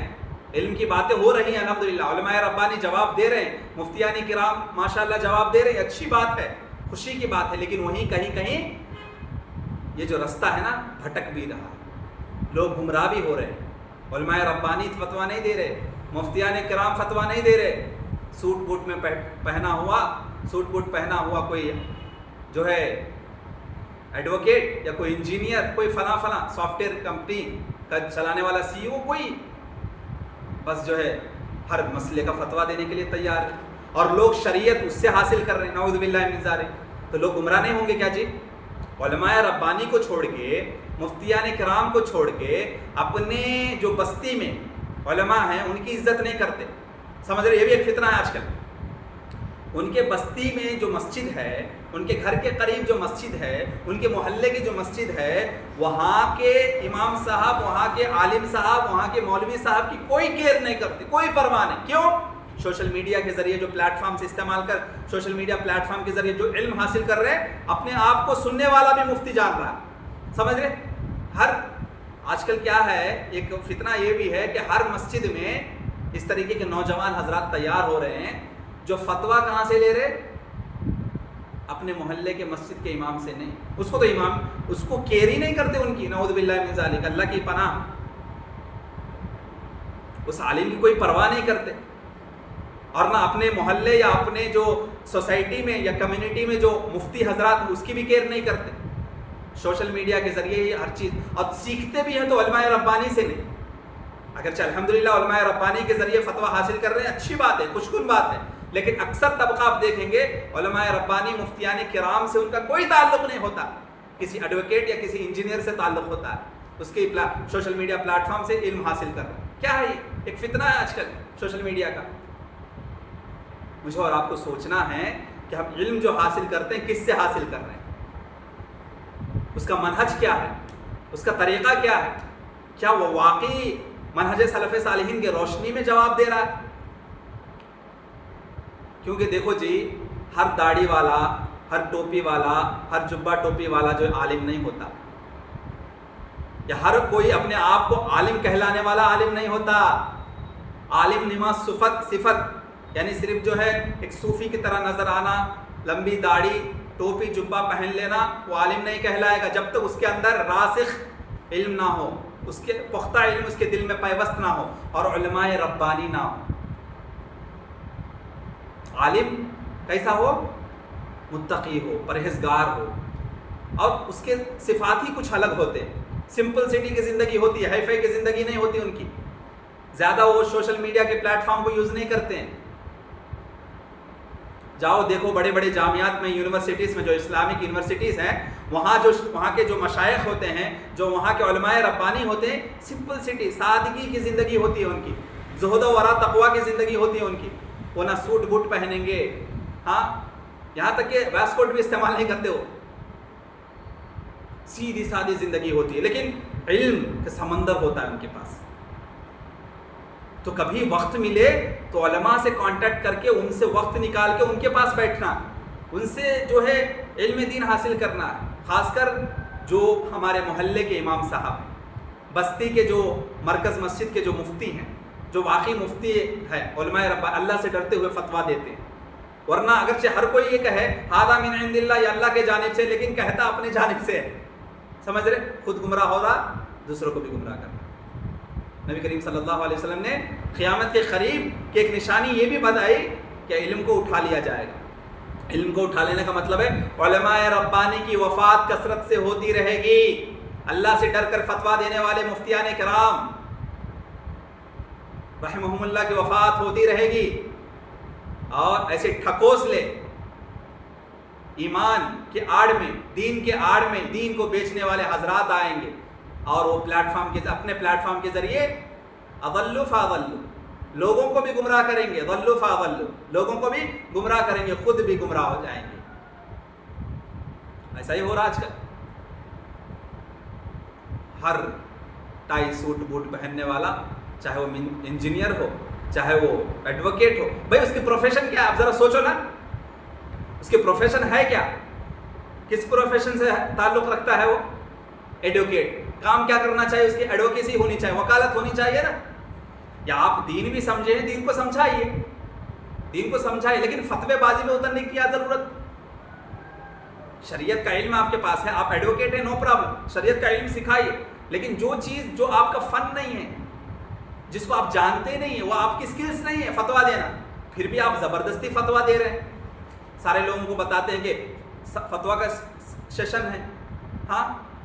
علم کی باتیں ہو رہی ہیں الحمدللہ، علماء ربانی جواب دے رہے ہیں، مفتیان کرام ماشاء اللہ جواب دے رہے ہیں، اچھی بات ہے، خوشی کی بات ہے. لیکن وہیں کہیں یہ جو رستہ ہے نا بھٹک بھی رہا، لوگ گمراہ بھی ہو رہے ہیں. علماء ربانی فتویٰ نہیں دے رہے، مفتیان کرام فتویٰ نہیں دے رہے. سوٹ بوٹ میں سوٹ بوٹ پہنا ہوا کوئی جو ہے ایڈوکیٹ یا کوئی انجینئر، کوئی فلاں سافٹ ویئر کمپنی کا چلانے والا سی او، کوئی بس جو ہے ہر مسئلے کا فتویٰ دینے کے لیے تیار ہے، اور لوگ شریعت اس سے حاصل کر رہے ہیں. نعوذ باللہ من ذالک. تو لوگ گمراہ نہیں ہوں گے کیا جی؟ علماء ربانی کو چھوڑ کے، مفتیان کرام کو چھوڑ کے، اپنے جو بستی میں علماء ہیں ان کی عزت نہیں کرتے. سمجھ رہے؟ یہ بھی ایک فتنہ ہے آج کل. ان کے بستی میں جو مسجد ہے، ان کے گھر کے قریب جو مسجد ہے، ان کے محلے کی جو مسجد ہے، وہاں کے امام صاحب، وہاں کے عالم صاحب، وہاں کے مولوی صاحب کی کوئی کیئر نہیں کرتے، کوئی پرواہ نہیں. کیوں؟ سوشل میڈیا کے ذریعے جو پلیٹ فارم سے استعمال کر سوشل میڈیا پلیٹ فارم کے ذریعے جو علم حاصل کر رہے ہیں اپنے آپ کو سننے والا بھی مفتی جان رہا ہے. سمجھ رہے؟ آج کل کیا ہے ایک فتنہ یہ بھی ہے کہ ہر مسجد میں اس طریقے کے نوجوان حضرات تیار ہو رہے ہیں جو فتویٰ کہاں سے لے رہے؟ اپنے محلے کے مسجد کے امام سے نہیں. اس کو تو امام اس کو کیئر ہی نہیں کرتے ان کی، نعوذ باللہ من ذالک، اللہ کی پناہ. اس عالم کی کوئی پرواہ نہیں کرتے، اور نہ اپنے محلے یا اپنے جو سوسائٹی میں یا کمیونٹی میں جو مفتی حضرات اس کی بھی کیئر نہیں کرتے. سوشل میڈیا کے ذریعے ہی ہر چیز، اور سیکھتے بھی ہیں تو علماء ربانی سے نہیں. اگرچہ الحمدللہ علماء ربانی کے ذریعے فتویٰ حاصل کر رہے ہیں، اچھی بات ہے، خوشگوار بات ہے، لیکن اکثر طبقہ آپ دیکھیں گے علماء ربانی مفتیان کرام سے ان کا کوئی تعلق نہیں ہوتا، کسی ایڈوکیٹ یا کسی انجینئر سے تعلق ہوتا ہے، اس کے سوشل میڈیا پلیٹ فارم سے علم حاصل کر رہے ہیں. کیا ہے یہ؟ ایک فتنہ ہے آج کل سوشل میڈیا کا. مجھے اور آپ کو سوچنا ہے کہ ہم علم جو حاصل کرتے ہیں کس سے حاصل کر رہے ہیں، اس کا منہج کیا ہے، اس کا طریقہ کیا ہے، کیا وہ واقعی منہج سلف صالحین کے روشنی میں جواب دے رہا ہے؟ کیونکہ دیکھو جی، ہر داڑھی والا، ہر ٹوپی والا، ہر جبہ ٹوپی والا جو عالم نہیں ہوتا، یا ہر کوئی اپنے آپ کو عالم کہلانے والا عالم نہیں ہوتا. عالم نما صفت یعنی صرف جو ہے ایک صوفی کی طرح نظر آنا، لمبی داڑھی، ٹوپی جبہ پہن لینا، وہ عالم نہیں کہلائے گا جب تک اس کے اندر راسخ علم نہ ہو، اس کے پختہ علم اس کے دل میں پیوست نہ ہو، اور علماء ربانی نہ ہو. عالم کیسا ہو؟ متقی ہو، پرہیزگار ہو، اور اس کے صفات ہی کچھ الگ ہوتے ہیں. سمپل سٹی کی زندگی ہوتی ہے، ہائی فائی کی زندگی نہیں ہوتی ان کی. زیادہ وہ سوشل میڈیا کے پلیٹ فارم کو یوز نہیں کرتے ہیں. جاؤ دیکھو بڑے بڑے جامعات میں، یونیورسٹیز میں، جو اسلامک یونیورسٹیز ہیں، وہاں کے جو مشائخ ہوتے ہیں، جو وہاں کے علماء ربانی ہوتے ہیں، سمپل سٹی، سادگی کی زندگی ہوتی ہے ان کی، زہد و ورع تقویٰ کی زندگی ہوتی ہے ان کی. وہ نہ سوٹ بوٹ پہنیں گے، ہاں یہاں تک کہ ویسٹ کوٹ بھی استعمال نہیں کرتے، ہو سیدھی سادی زندگی ہوتی ہے، لیکن علم کا سمندر ہوتا ہے ان کے پاس. تو کبھی وقت ملے تو علماء سے کانٹیکٹ کر کے ان سے وقت نکال کے ان کے پاس بیٹھنا، ان سے جو ہے علم دین حاصل کرنا. خاص کر جو ہمارے محلے کے امام صاحب ہیں، بستی کے جو مرکز مسجد کے جو مفتی ہیں، جو واقعی مفتی ہے، علماء رب اللہ سے ڈرتے ہوئے فتویٰ دیتے ہیں. ورنہ اگرچہ ہر کوئی یہ کہے ھذا من عند اللہ، یا اللہ کے جانب سے، لیکن کہتا اپنے جانب سے ہے. سمجھ رہے؟ خود گمراہ ہو رہا، دوسروں کو بھی گمراہ کرنا. نبی کریم صلی اللہ علیہ وسلم نے قیامت کے قریب کی ایک نشانی یہ بھی بتائی کہ علم کو اٹھا لیا جائے گا. علم کو اٹھا لینے کا مطلب ہے علماء ربانی کی وفات کثرت سے ہوتی رہے گی. اللہ سے ڈر کر فتویٰ دینے والے مفتیان کرام رحمہم اللہ کی وفات ہوتی رہے گی. اور ایسے ٹھکوس لے ایمان کے آڑ میں، دین کے آڑ میں دین کو بیچنے والے حضرات آئیں گے، اور وہ اپنے پلیٹ فارم کے ذریعے اضلوا فاضلوا، لوگوں کو بھی گمراہ کریں گے. ضلوا فاضلوا، لوگوں کو بھی گمراہ کریں گے، خود بھی گمراہ ہو جائیں گے. ایسا ہی ہو رہا آج کل. ہر ٹائی سوٹ بوٹ پہننے والا، چاہے وہ انجینئر ہو، چاہے وہ ایڈوکیٹ ہو، بھائی اس کی پروفیشن کیا ہے؟ آپ ذرا سوچو نا، اس کی پروفیشن ہے کیا؟ کس پروفیشن سے تعلق رکھتا ہے وہ؟ ایڈوکیٹ. کام کیا کرنا چاہیے؟ اس کی ایڈوکیسی ہونی چاہیے، وکالت ہونی چاہیے نا. یا آپ دین بھی سمجھیں، دین کو سمجھائیے، دین کو سمجھائیے، لیکن فتوے بازی میں اترنے کی کیا ضرورت؟ شریعت کا علم آپ کے پاس ہے، آپ ایڈوکیٹ ہیں، نو پرابلم، شریعت کا علم سکھائیے. لیکن جو چیز جو آپ کا فن نہیں ہے، جس کو آپ جانتے نہیں ہیں، وہ آپ کی سکلز نہیں ہے فتویٰ دینا، پھر بھی آپ زبردستی فتویٰ دے رہے ہیں. سارے لوگوں کو بتاتے ہیں کہ فتویٰ کا سیشن ہے، ہاں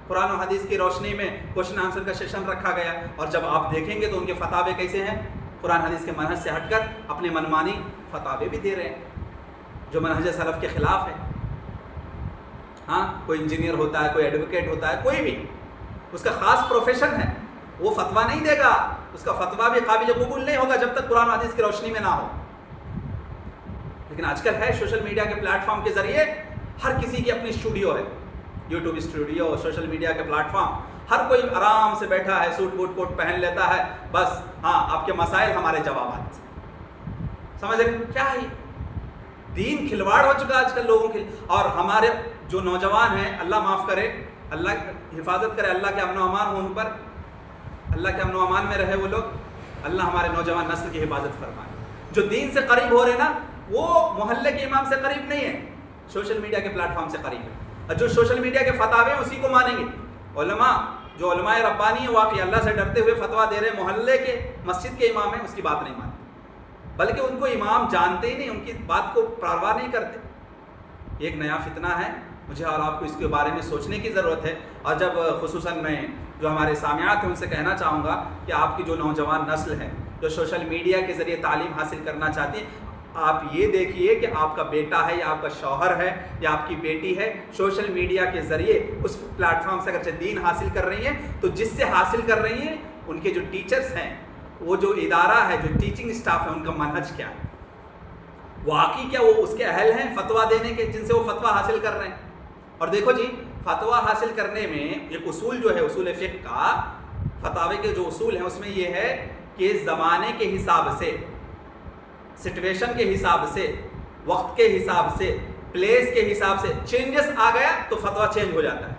قرآن و حدیث کی روشنی میں کوشچن آنسر کا سیشن رکھا گیا، اور جب آپ دیکھیں گے تو ان کے فتاوے کیسے ہیں؟ قرآن حدیث کے منہج سے ہٹ کر اپنی منمانی فتاوے بھی دے رہے ہیں جو منہج سلف کے خلاف ہے. ہاں کوئی انجینئر ہوتا ہے، کوئی ایڈوکیٹ ہوتا ہے، کوئی بھی اس کا خاص پروفیشن ہے، وہ فتویٰ نہیں دے گا، اس کا فتویٰ بھی قابل قبول نہیں ہوگا جب تک قرآن و حدیث کی روشنی میں نہ ہو. لیکن آج کل ہے سوشل میڈیا کے پلیٹ فارم کے ذریعے ہر کسی کی اپنی اسٹوڈیو ہے، یوٹیوب اسٹوڈیو، سوشل میڈیا کے پلیٹ فارم. ہر کوئی آرام سے بیٹھا ہے، سوٹ بوٹ کوٹ پہن لیتا ہے، بس ہاں آپ کے مسائل ہمارے جوابات. سمجھ رہے کیا ہے؟ دین کھلواڑ ہو چکا آج کل لوگوں کے. اور ہمارے جو نوجوان ہیں، اللہ معاف کرے، اللہ حفاظت کرے، اللہ کے امن و امان ہو ان پر، اللہ کے امن و امان میں رہے وہ لوگ. اللہ ہمارے نوجوان نسل کی حفاظت فرمائے. جو دین سے قریب ہو رہے نا، وہ محلے کے امام سے قریب نہیں ہے، سوشل میڈیا کے پلیٹ فارم سے قریب ہے. اور جو سوشل میڈیا کے فتاوے ہیں اسی کو مانیں گے. علماء جو علماء ربانی ہیں، واقعی اللہ سے ڈرتے ہوئے فتویٰ دے رہے ہیں، محلے کے مسجد کے امام ہیں، اس کی بات نہیں مانتے، بلکہ ان کو امام جانتے ہی نہیں، ان کی بات کو پرواہ نہیں کرتے. ایک نیا فتنہ ہے، مجھے اور آپ کو اس کے بارے میں سوچنے کی ضرورت ہے. اور جب خصوصاً میں جو ہمارے سامعات ہیں ان سے کہنا چاہوں گا کہ آپ کی جو نوجوان نسل ہے جو سوشل میڈیا کے ذریعے تعلیم حاصل کرنا چاہتی ہے، آپ یہ دیکھیے کہ آپ کا بیٹا ہے یا آپ کا شوہر ہے یا آپ کی بیٹی ہے، سوشل میڈیا کے ذریعے اس پلیٹ فارم سے اگرچہ دین حاصل کر رہی ہیں، تو جس سے حاصل کر رہی ہیں ان کے جو ٹیچرز ہیں، وہ جو ادارہ ہے، جو ٹیچنگ اسٹاف ہے، ان کا منہج کیا ہے، واقعی کیا وہ اس کے اہل ہیں فتویٰ دینے کے جن سے وہ فتویٰ حاصل کر رہے ہیں. اور دیکھو جی، فتویٰ حاصل کرنے میں ایک اصول جو ہے، اصول فقہ کا فتاوے کے جو اصول ہیں اس میں یہ ہے کہ زمانے کے حساب سے، سچویشن کے حساب سے، وقت کے حساب سے، پلیس کے حساب سے چینجز آ گیا تو فتویٰ چینج ہو جاتا ہے.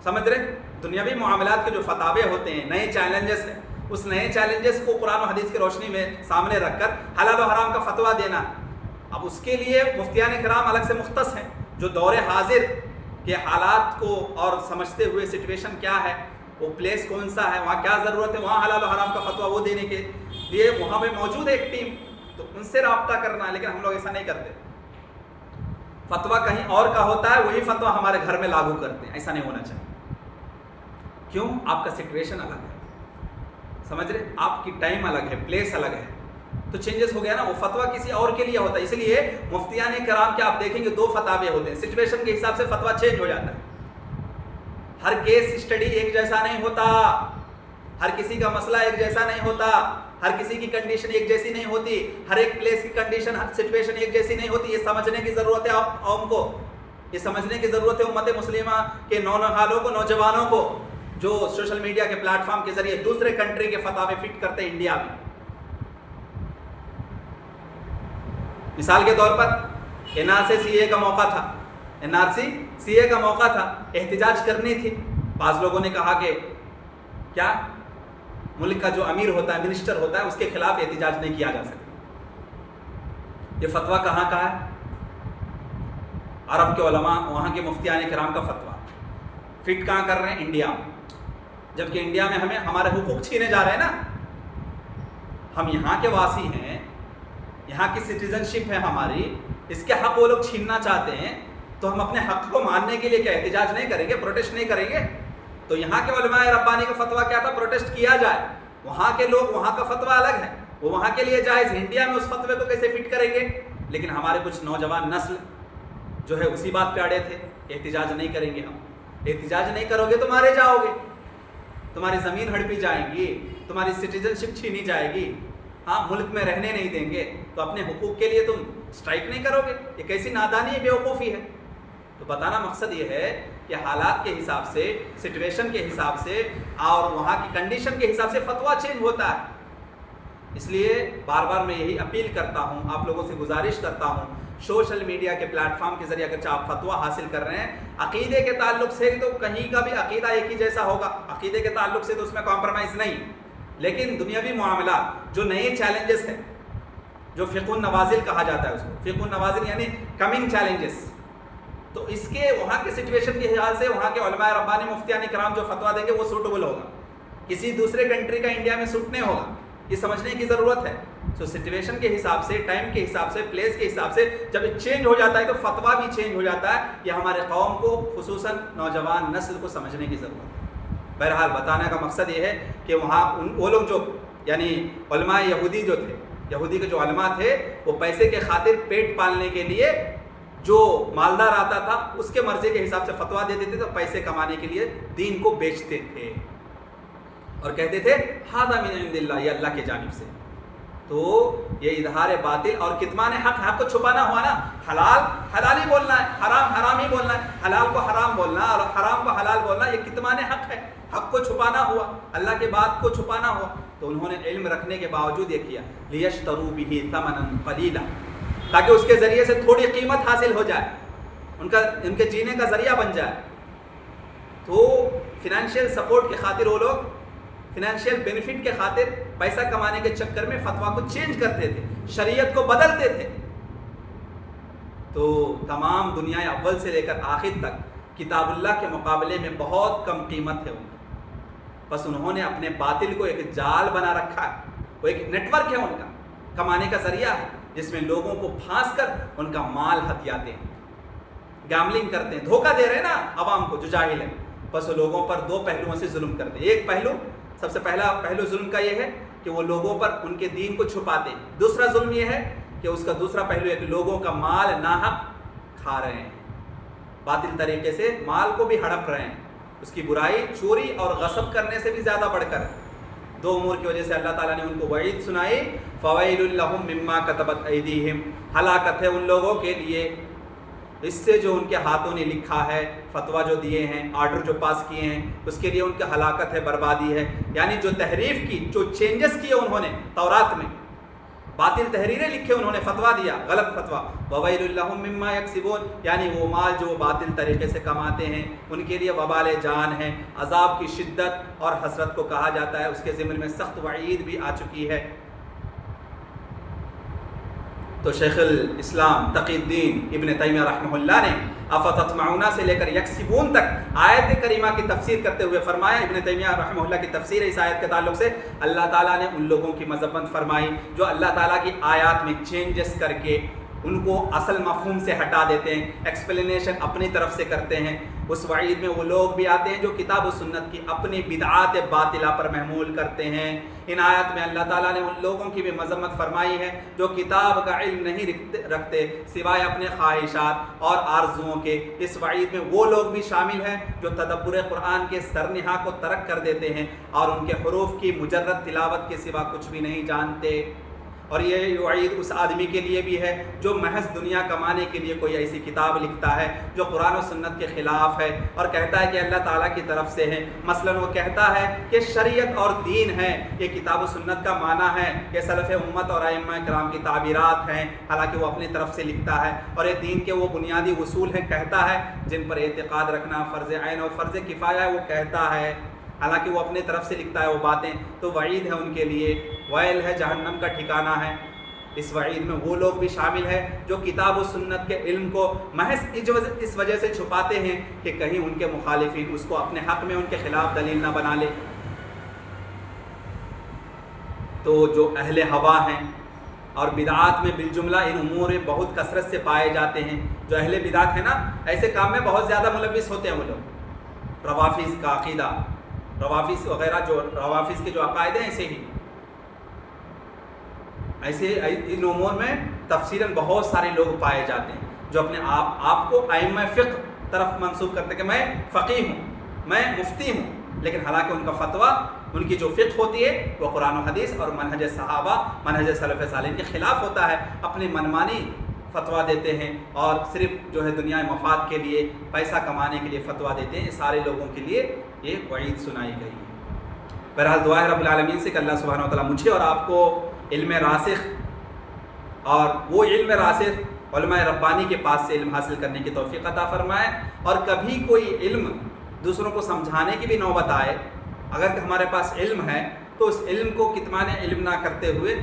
سمجھ رہے؟ دنیاوی معاملات کے جو فتاوے ہوتے ہیں، نئے چیلنجز ہیں، اس نئے چیلنجز کو قرآن و حدیث کی روشنی میں سامنے رکھ کر حلال و حرام کا فتویٰ دینا. اب اس کے لیے مفتیان کرام الگ سے مختص ہیں، جو دور حاضر کے حالات کو اور سمجھتے ہوئے سچویشن کیا ہے، وہ پلیس کون سا ہے، وہاں کیا ضرورت ہے، وہاں حلال و حرام کا فتویٰ وہ دینے کے لیے وہاں پہ موجود ہے ایک ٹیم، تو ان سے رابطہ کرنا ہے. لیکن ہم لوگ ایسا نہیں کرتے، فتویٰ کہیں اور کا ہوتا ہے، وہی فتویٰ ہمارے گھر میں لاگو کرتے ہیں. ایسا نہیں ہونا چاہیے. کیوں؟ آپ کا سچویشن الگ ہے، سمجھ رہے، آپ کی ٹائم الگ ہے، پلیس الگ ہے، تو چینجز ہو گیا نا. وہ فتویٰ کسی اور کے لیے ہوتا ہے. اس لیے مفتیان کرام کے آپ دیکھیں گے 2 فتاوے ہوتے ہیں، سچویشن کے حساب سے فتویٰ چینج ہو جاتا ہے. ہر کیس اسٹڈی ایک جیسا نہیں ہوتا، ہر کسی کا مسئلہ ایک جیسا نہیں ہوتا، ہر کسی کی کنڈیشن ایک جیسی نہیں ہوتی، ہر ایک پلیس کی کنڈیشن، ہر سچویشن ایک جیسی نہیں ہوتی. یہ سمجھنے کی ضرورت ہے عوام کو، یہ سمجھنے کی ضرورت ہے امت مسلمہ کے نونہالوں کو، نوجوانوں کو، جو سوشل میڈیا کے پلیٹ فارم کے ذریعے دوسرے کنٹری کے فتاوے فٹ کرتے ہیں انڈیا میں. مثال کے طور پر NRC CA کا موقع تھا، NRC CA کا موقع تھا، احتجاج کرنی تھی. بعض لوگوں نے کہا کہ کیا ملک کا جو امیر ہوتا ہے، منسٹر ہوتا ہے، اس کے خلاف احتجاج نہیں کیا جا سکتا. یہ فتویٰ کہاں کا ہے؟ عرب کے علماء، وہاں کے مفتیان کرام کا فتویٰ فٹ کہاں کر رہے ہیں؟ انڈیا میں. جبکہ انڈیا میں ہمیں ہمارے حقوق چھینے جا رہے ہیں نا. ہم یہاں کے واسی ہیں، یہاں کی سٹیزن شپ ہے ہماری، اس کے حق وہ لوگ چھیننا چاہتے ہیں، تو ہم اپنے حق کو ماننے کے لیے کیا احتجاج نہیں کریں گے، پروٹیسٹ نہیں کریں گے؟ تو یہاں کے علماء ربانی کا فتویٰ کیا تھا؟ پروٹیسٹ کیا جائے. وہاں کے لوگ، وہاں کا فتویٰ الگ ہے، وہ وہاں کے لیے جائز. انڈیا میں اس فتوے کو کیسے فٹ کریں گے؟ لیکن ہمارے کچھ نوجوان نسل جو ہے اسی بات پہ اڑے تھے، احتجاج نہیں کریں گے. ہم احتجاج نہیں کرو گے تو مارے جاؤ گے، تمہاری زمین ہڑپی جائے گی، تمہاری سٹیزن شپ چھینی جائے گی، ہاں ملک میں رہنے نہیں دیں گے. تو اپنے حقوق کے لیے تم اسٹرائک نہیں کرو گے. یہ کیسی نادانی ہے، بیوقوفی ہے. تو بتانا مقصد یہ ہے کہ حالات کے حساب سے، سچویشن کے حساب سے اور وہاں کی کنڈیشن کے حساب سے فتویٰ چینج ہوتا ہے. اس لیے بار بار میں یہی اپیل کرتا ہوں، آپ لوگوں سے گزارش کرتا ہوں، سوشل میڈیا کے پلیٹ فارم کے ذریعے اگرچہ آپ فتویٰ حاصل کر رہے ہیں، عقیدے کے تعلق سے تو کہیں کا بھی عقیدہ ایک ہی جیسا ہوگا، عقیدے کے تعلق سے تو اس میں کمپرومائز نہیں. لیکن دنیاوی معاملات، جو نئے چیلنجز ہیں، جو فقہ النوازل کہا جاتا ہے اس کو، فقہ النوازل یعنی کمنگ چیلنجز، تو اس کے وہاں کے سچویشن کے حساب سے وہاں کے علماء ربانی مفتیان کرام جو فتویٰ دیں گے وہ سوٹیبل ہوگا، کسی دوسرے کنٹری کا انڈیا میں سوٹ نہیں ہوگا. یہ سمجھنے کی ضرورت ہے. تو سچویشن کے حساب سے، ٹائم کے حساب سے، پلیس کے حساب سے جب چینج ہو جاتا ہے تو فتویٰ بھی چینج ہو جاتا ہے. یہ ہمارے قوم کو، خصوصاً نوجوان نسل کو سمجھنے کی ضرورت ہے. بہرحال بتانے کا مقصد یہ ہے کہ وہاں وہ لوگ جو یعنی علماء یہودی جو تھے، یہودی کے جو علماء تھے، وہ پیسے کے خاطر پیٹ پالنے کے لیے جو مالدار آتا تھا اس کے مرضی کے حساب سے فتویٰ دیتے تھے، تو پیسے کمانے کے لیے دین کو بیچتے تھے اور کہتے تھے ھذا من عند اللہ، یہ اللہ کی جانب سے. تو یہ اظہار باطل اور کتمان حق، حق کو چھپانا ہوا نا. حلال حلال ہی بولنا ہے، حرام حرام ہی بولنا ہے، حلال کو حرام بولنا اور حرام کو حلال بولنا، یہ کتمان حق ہے. حق کو چھپانا ہوا، اللہ کی بات کو چھپانا ہوا. تو انہوں نے علم رکھنے کے باوجود یہ کیا، لیشتروا بہ ثمنا قلیلا، تاکہ اس کے ذریعے سے تھوڑی قیمت حاصل ہو جائے، ان کے جینے کا ذریعہ بن جائے. تو فنانشیل سپورٹ کی خاطر وہ لوگ فنانشیل بینیفٹ کے خاطر پیسہ کمانے کے چکر میں فتویٰ کو چینج کرتے تھے، شریعت کو بدلتے تھے. تو تمام دنیا اول سے لے کر آخر تک کتاب اللہ کے مقابلے میں بہت کم قیمت ہے ان کی. بس انہوں نے اپنے باطل کو ایک جال بنا رکھا ہے، وہ ایک نیٹ ورک ہے ان کا، کمانے کا ذریعہ ہے، جس میں لوگوں کو پھانس کر ان کا مال ہتھیاتے ہیں، گیملنگ کرتے ہیں، دھوکہ دے رہے ہیں نا عوام کو جو جاہل ہے. بس وہ لوگوں پر دو پہلوؤں سے ظلم کرتے ہیں. ایک پہلو، سب سے پہلا پہلو ظلم کا یہ ہے کہ وہ لوگوں پر ان کے دین کو چھپاتے ہیں. دوسرا ظلم یہ ہے کہ اس کا دوسرا پہلو ہے کہ لوگوں کا مال ناحق کھا رہے ہیں، باطل طریقے سے مال کو بھی ہڑپ رہے ہیں. اس کی برائی چوری اور غصب کرنے سے بھی زیادہ بڑھ کر. دو امور کی وجہ سے اللہ تعالیٰ نے ان کو وعید سنائی، فویل لہم مما کتبت ایدیہم، ہلاکت ہے ان لوگوں کے لیے اس سے جو ان کے ہاتھوں نے لکھا ہے، فتویٰ جو دیے ہیں، آرڈر جو پاس کیے ہیں، اس کے لیے ان کی ہلاکت ہے، بربادی ہے. یعنی جو تحریف کی، جو چینجز کیے انہوں نے تورات میں، باطل تحریریں لکھے انہوں نے، فتویٰ دیا، غلط فتویٰ. وویل لہم مما یکسبون، یعنی وہ مال جو باطل طریقے سے کماتے ہیں ان کے لیے وبال جان ہے، عذاب کی شدت اور حسرت کو کہا جاتا ہے. اس کے ضمن میں سخت وعید بھی آ چکی ہے. تو شیخ الاسلام تقی الدین ابن تیمیہ رحمہ اللہ نے افتطمعون سے لے کر یکسبون تک آیت کریمہ کی تفسیر کرتے ہوئے فرمایا، ابن تیمیہ رحمہ اللہ کی تفسیر اس آیت کے تعلق سے اللہ تعالیٰ نے ان لوگوں کی مذمت فرمائی جو اللہ تعالیٰ کی آیات میں چینجز کر کے ان کو اصل مفہوم سے ہٹا دیتے ہیں، ایکسپلینیشن اپنی طرف سے کرتے ہیں. اس وعید میں وہ لوگ بھی آتے ہیں جو کتاب و سنت کی اپنی بدعات باطلہ پر محمول کرتے ہیں. ان آیات میں اللہ تعالیٰ نے ان لوگوں کی بھی مذمت فرمائی ہے جو کتاب کا علم نہیں رکھتے سوائے اپنے خواہشات اور آرزوؤں کے. اس وعید میں وہ لوگ بھی شامل ہیں جو تدبر قرآن کے سرنہا کو ترک کر دیتے ہیں اور ان کے حروف کی مجرد تلاوت کے سوا کچھ بھی نہیں جانتے. اور یہ وعید اس آدمی کے لیے بھی ہے جو محض دنیا کمانے کے لیے کوئی ایسی کتاب لکھتا ہے جو قرآن و سنت کے خلاف ہے اور کہتا ہے کہ اللہ تعالیٰ کی طرف سے ہے. مثلا وہ کہتا ہے کہ شریعت اور دین ہے، یہ کتاب و سنت کا معنی ہے، یہ سلف امت اور ائمہ کرام کی تعبیرات ہیں، حالانکہ وہ اپنی طرف سے لکھتا ہے. اور یہ دین کے وہ بنیادی اصول ہیں کہتا ہے جن پر اعتقاد رکھنا فرض عین اور فرض کفایہ ہے، وہ کہتا ہے، حالانکہ وہ اپنے طرف سے لکھتا ہے وہ باتیں. تو وعید ہے ان کے لیے، ویل ہے، جہنم کا ٹھکانہ ہے. اس وعید میں وہ لوگ بھی شامل ہیں جو کتاب و سنت کے علم کو محض اس وجہ سے چھپاتے ہیں کہ کہیں ان کے مخالفین اس کو اپنے حق میں ان کے خلاف دلیل نہ بنا لے. تو جو اہل ہوا ہیں اور بدعات میں بالجملہ ان امور بہت کثرت سے پائے جاتے ہیں. جو اہل بدعات ہیں نا، ایسے کام میں بہت زیادہ ملوث ہوتے ہیں وہ لوگ. روافض کا عقیدہ، روافض وغیرہ، جو روافض کے جو عقائد ہیں ایسے ان امور میں تفصیلاً بہت سارے لوگ پائے جاتے ہیں جو اپنے آپ کو ائمہ فقہ طرف منسوب کرتے ہیں کہ میں فقیہ ہوں، میں مفتی ہوں، لیکن حالانکہ ان کا فتویٰ، ان کی جو فقہ ہوتی ہے وہ قرآن و حدیث اور منہج صحابہ، منہج سلف صالحین کے خلاف ہوتا ہے. اپنی منمانی فتویٰ دیتے ہیں اور صرف جو ہے دنیا مفاد کے لیے، پیسہ کمانے کے لیے فتویٰ دیتے ہیں. سارے لوگوں کے لیے یہ وعید سنائی گئی ہے. بہرحال دعا ہے رب العالمین سے کہ اللہ سبحانہ و تعالیٰ مجھے اور آپ کو علم راسخ اور وہ علم راسخ علماء ربانی کے پاس سے علم حاصل کرنے کی توفیق عطا فرمائے. اور کبھی کوئی علم دوسروں کو سمجھانے کی بھی نوبت آئے، اگر ہمارے پاس علم ہے تو اس علم کو کتمان علم نہ کرتے ہوئے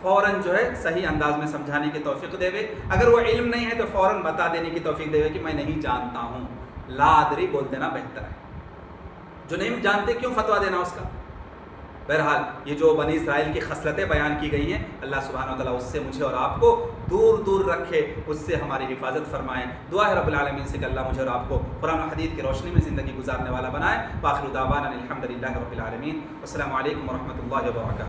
فوراً جو ہے صحیح انداز میں سمجھانے کی توفیق دے. اگر وہ علم نہیں ہے تو فوراً بتا دینے کی توفیق دے کہ میں نہیں جانتا ہوں. لا ادری بول دینا بہتر ہے. جو نہیں جانتے کیوں فتویٰ دینا اس کا. بہرحال یہ جو بنی اسرائیل کی خصلتیں بیان کی گئی ہیں، اللہ سبحانہ و تعالیٰ اس سے مجھے اور آپ کو دور دور رکھے، اس سے ہماری حفاظت فرمائے. دعا ہے رب العالمین سے کہ اللہ مجھے اور آپ کو قرآن و حدیث کی روشنی میں زندگی گزارنے والا بنائے. وآخر دعوانا الحمد للہ رب العالمین. السلام علیکم ورحمۃ اللہ وبرکاتہ.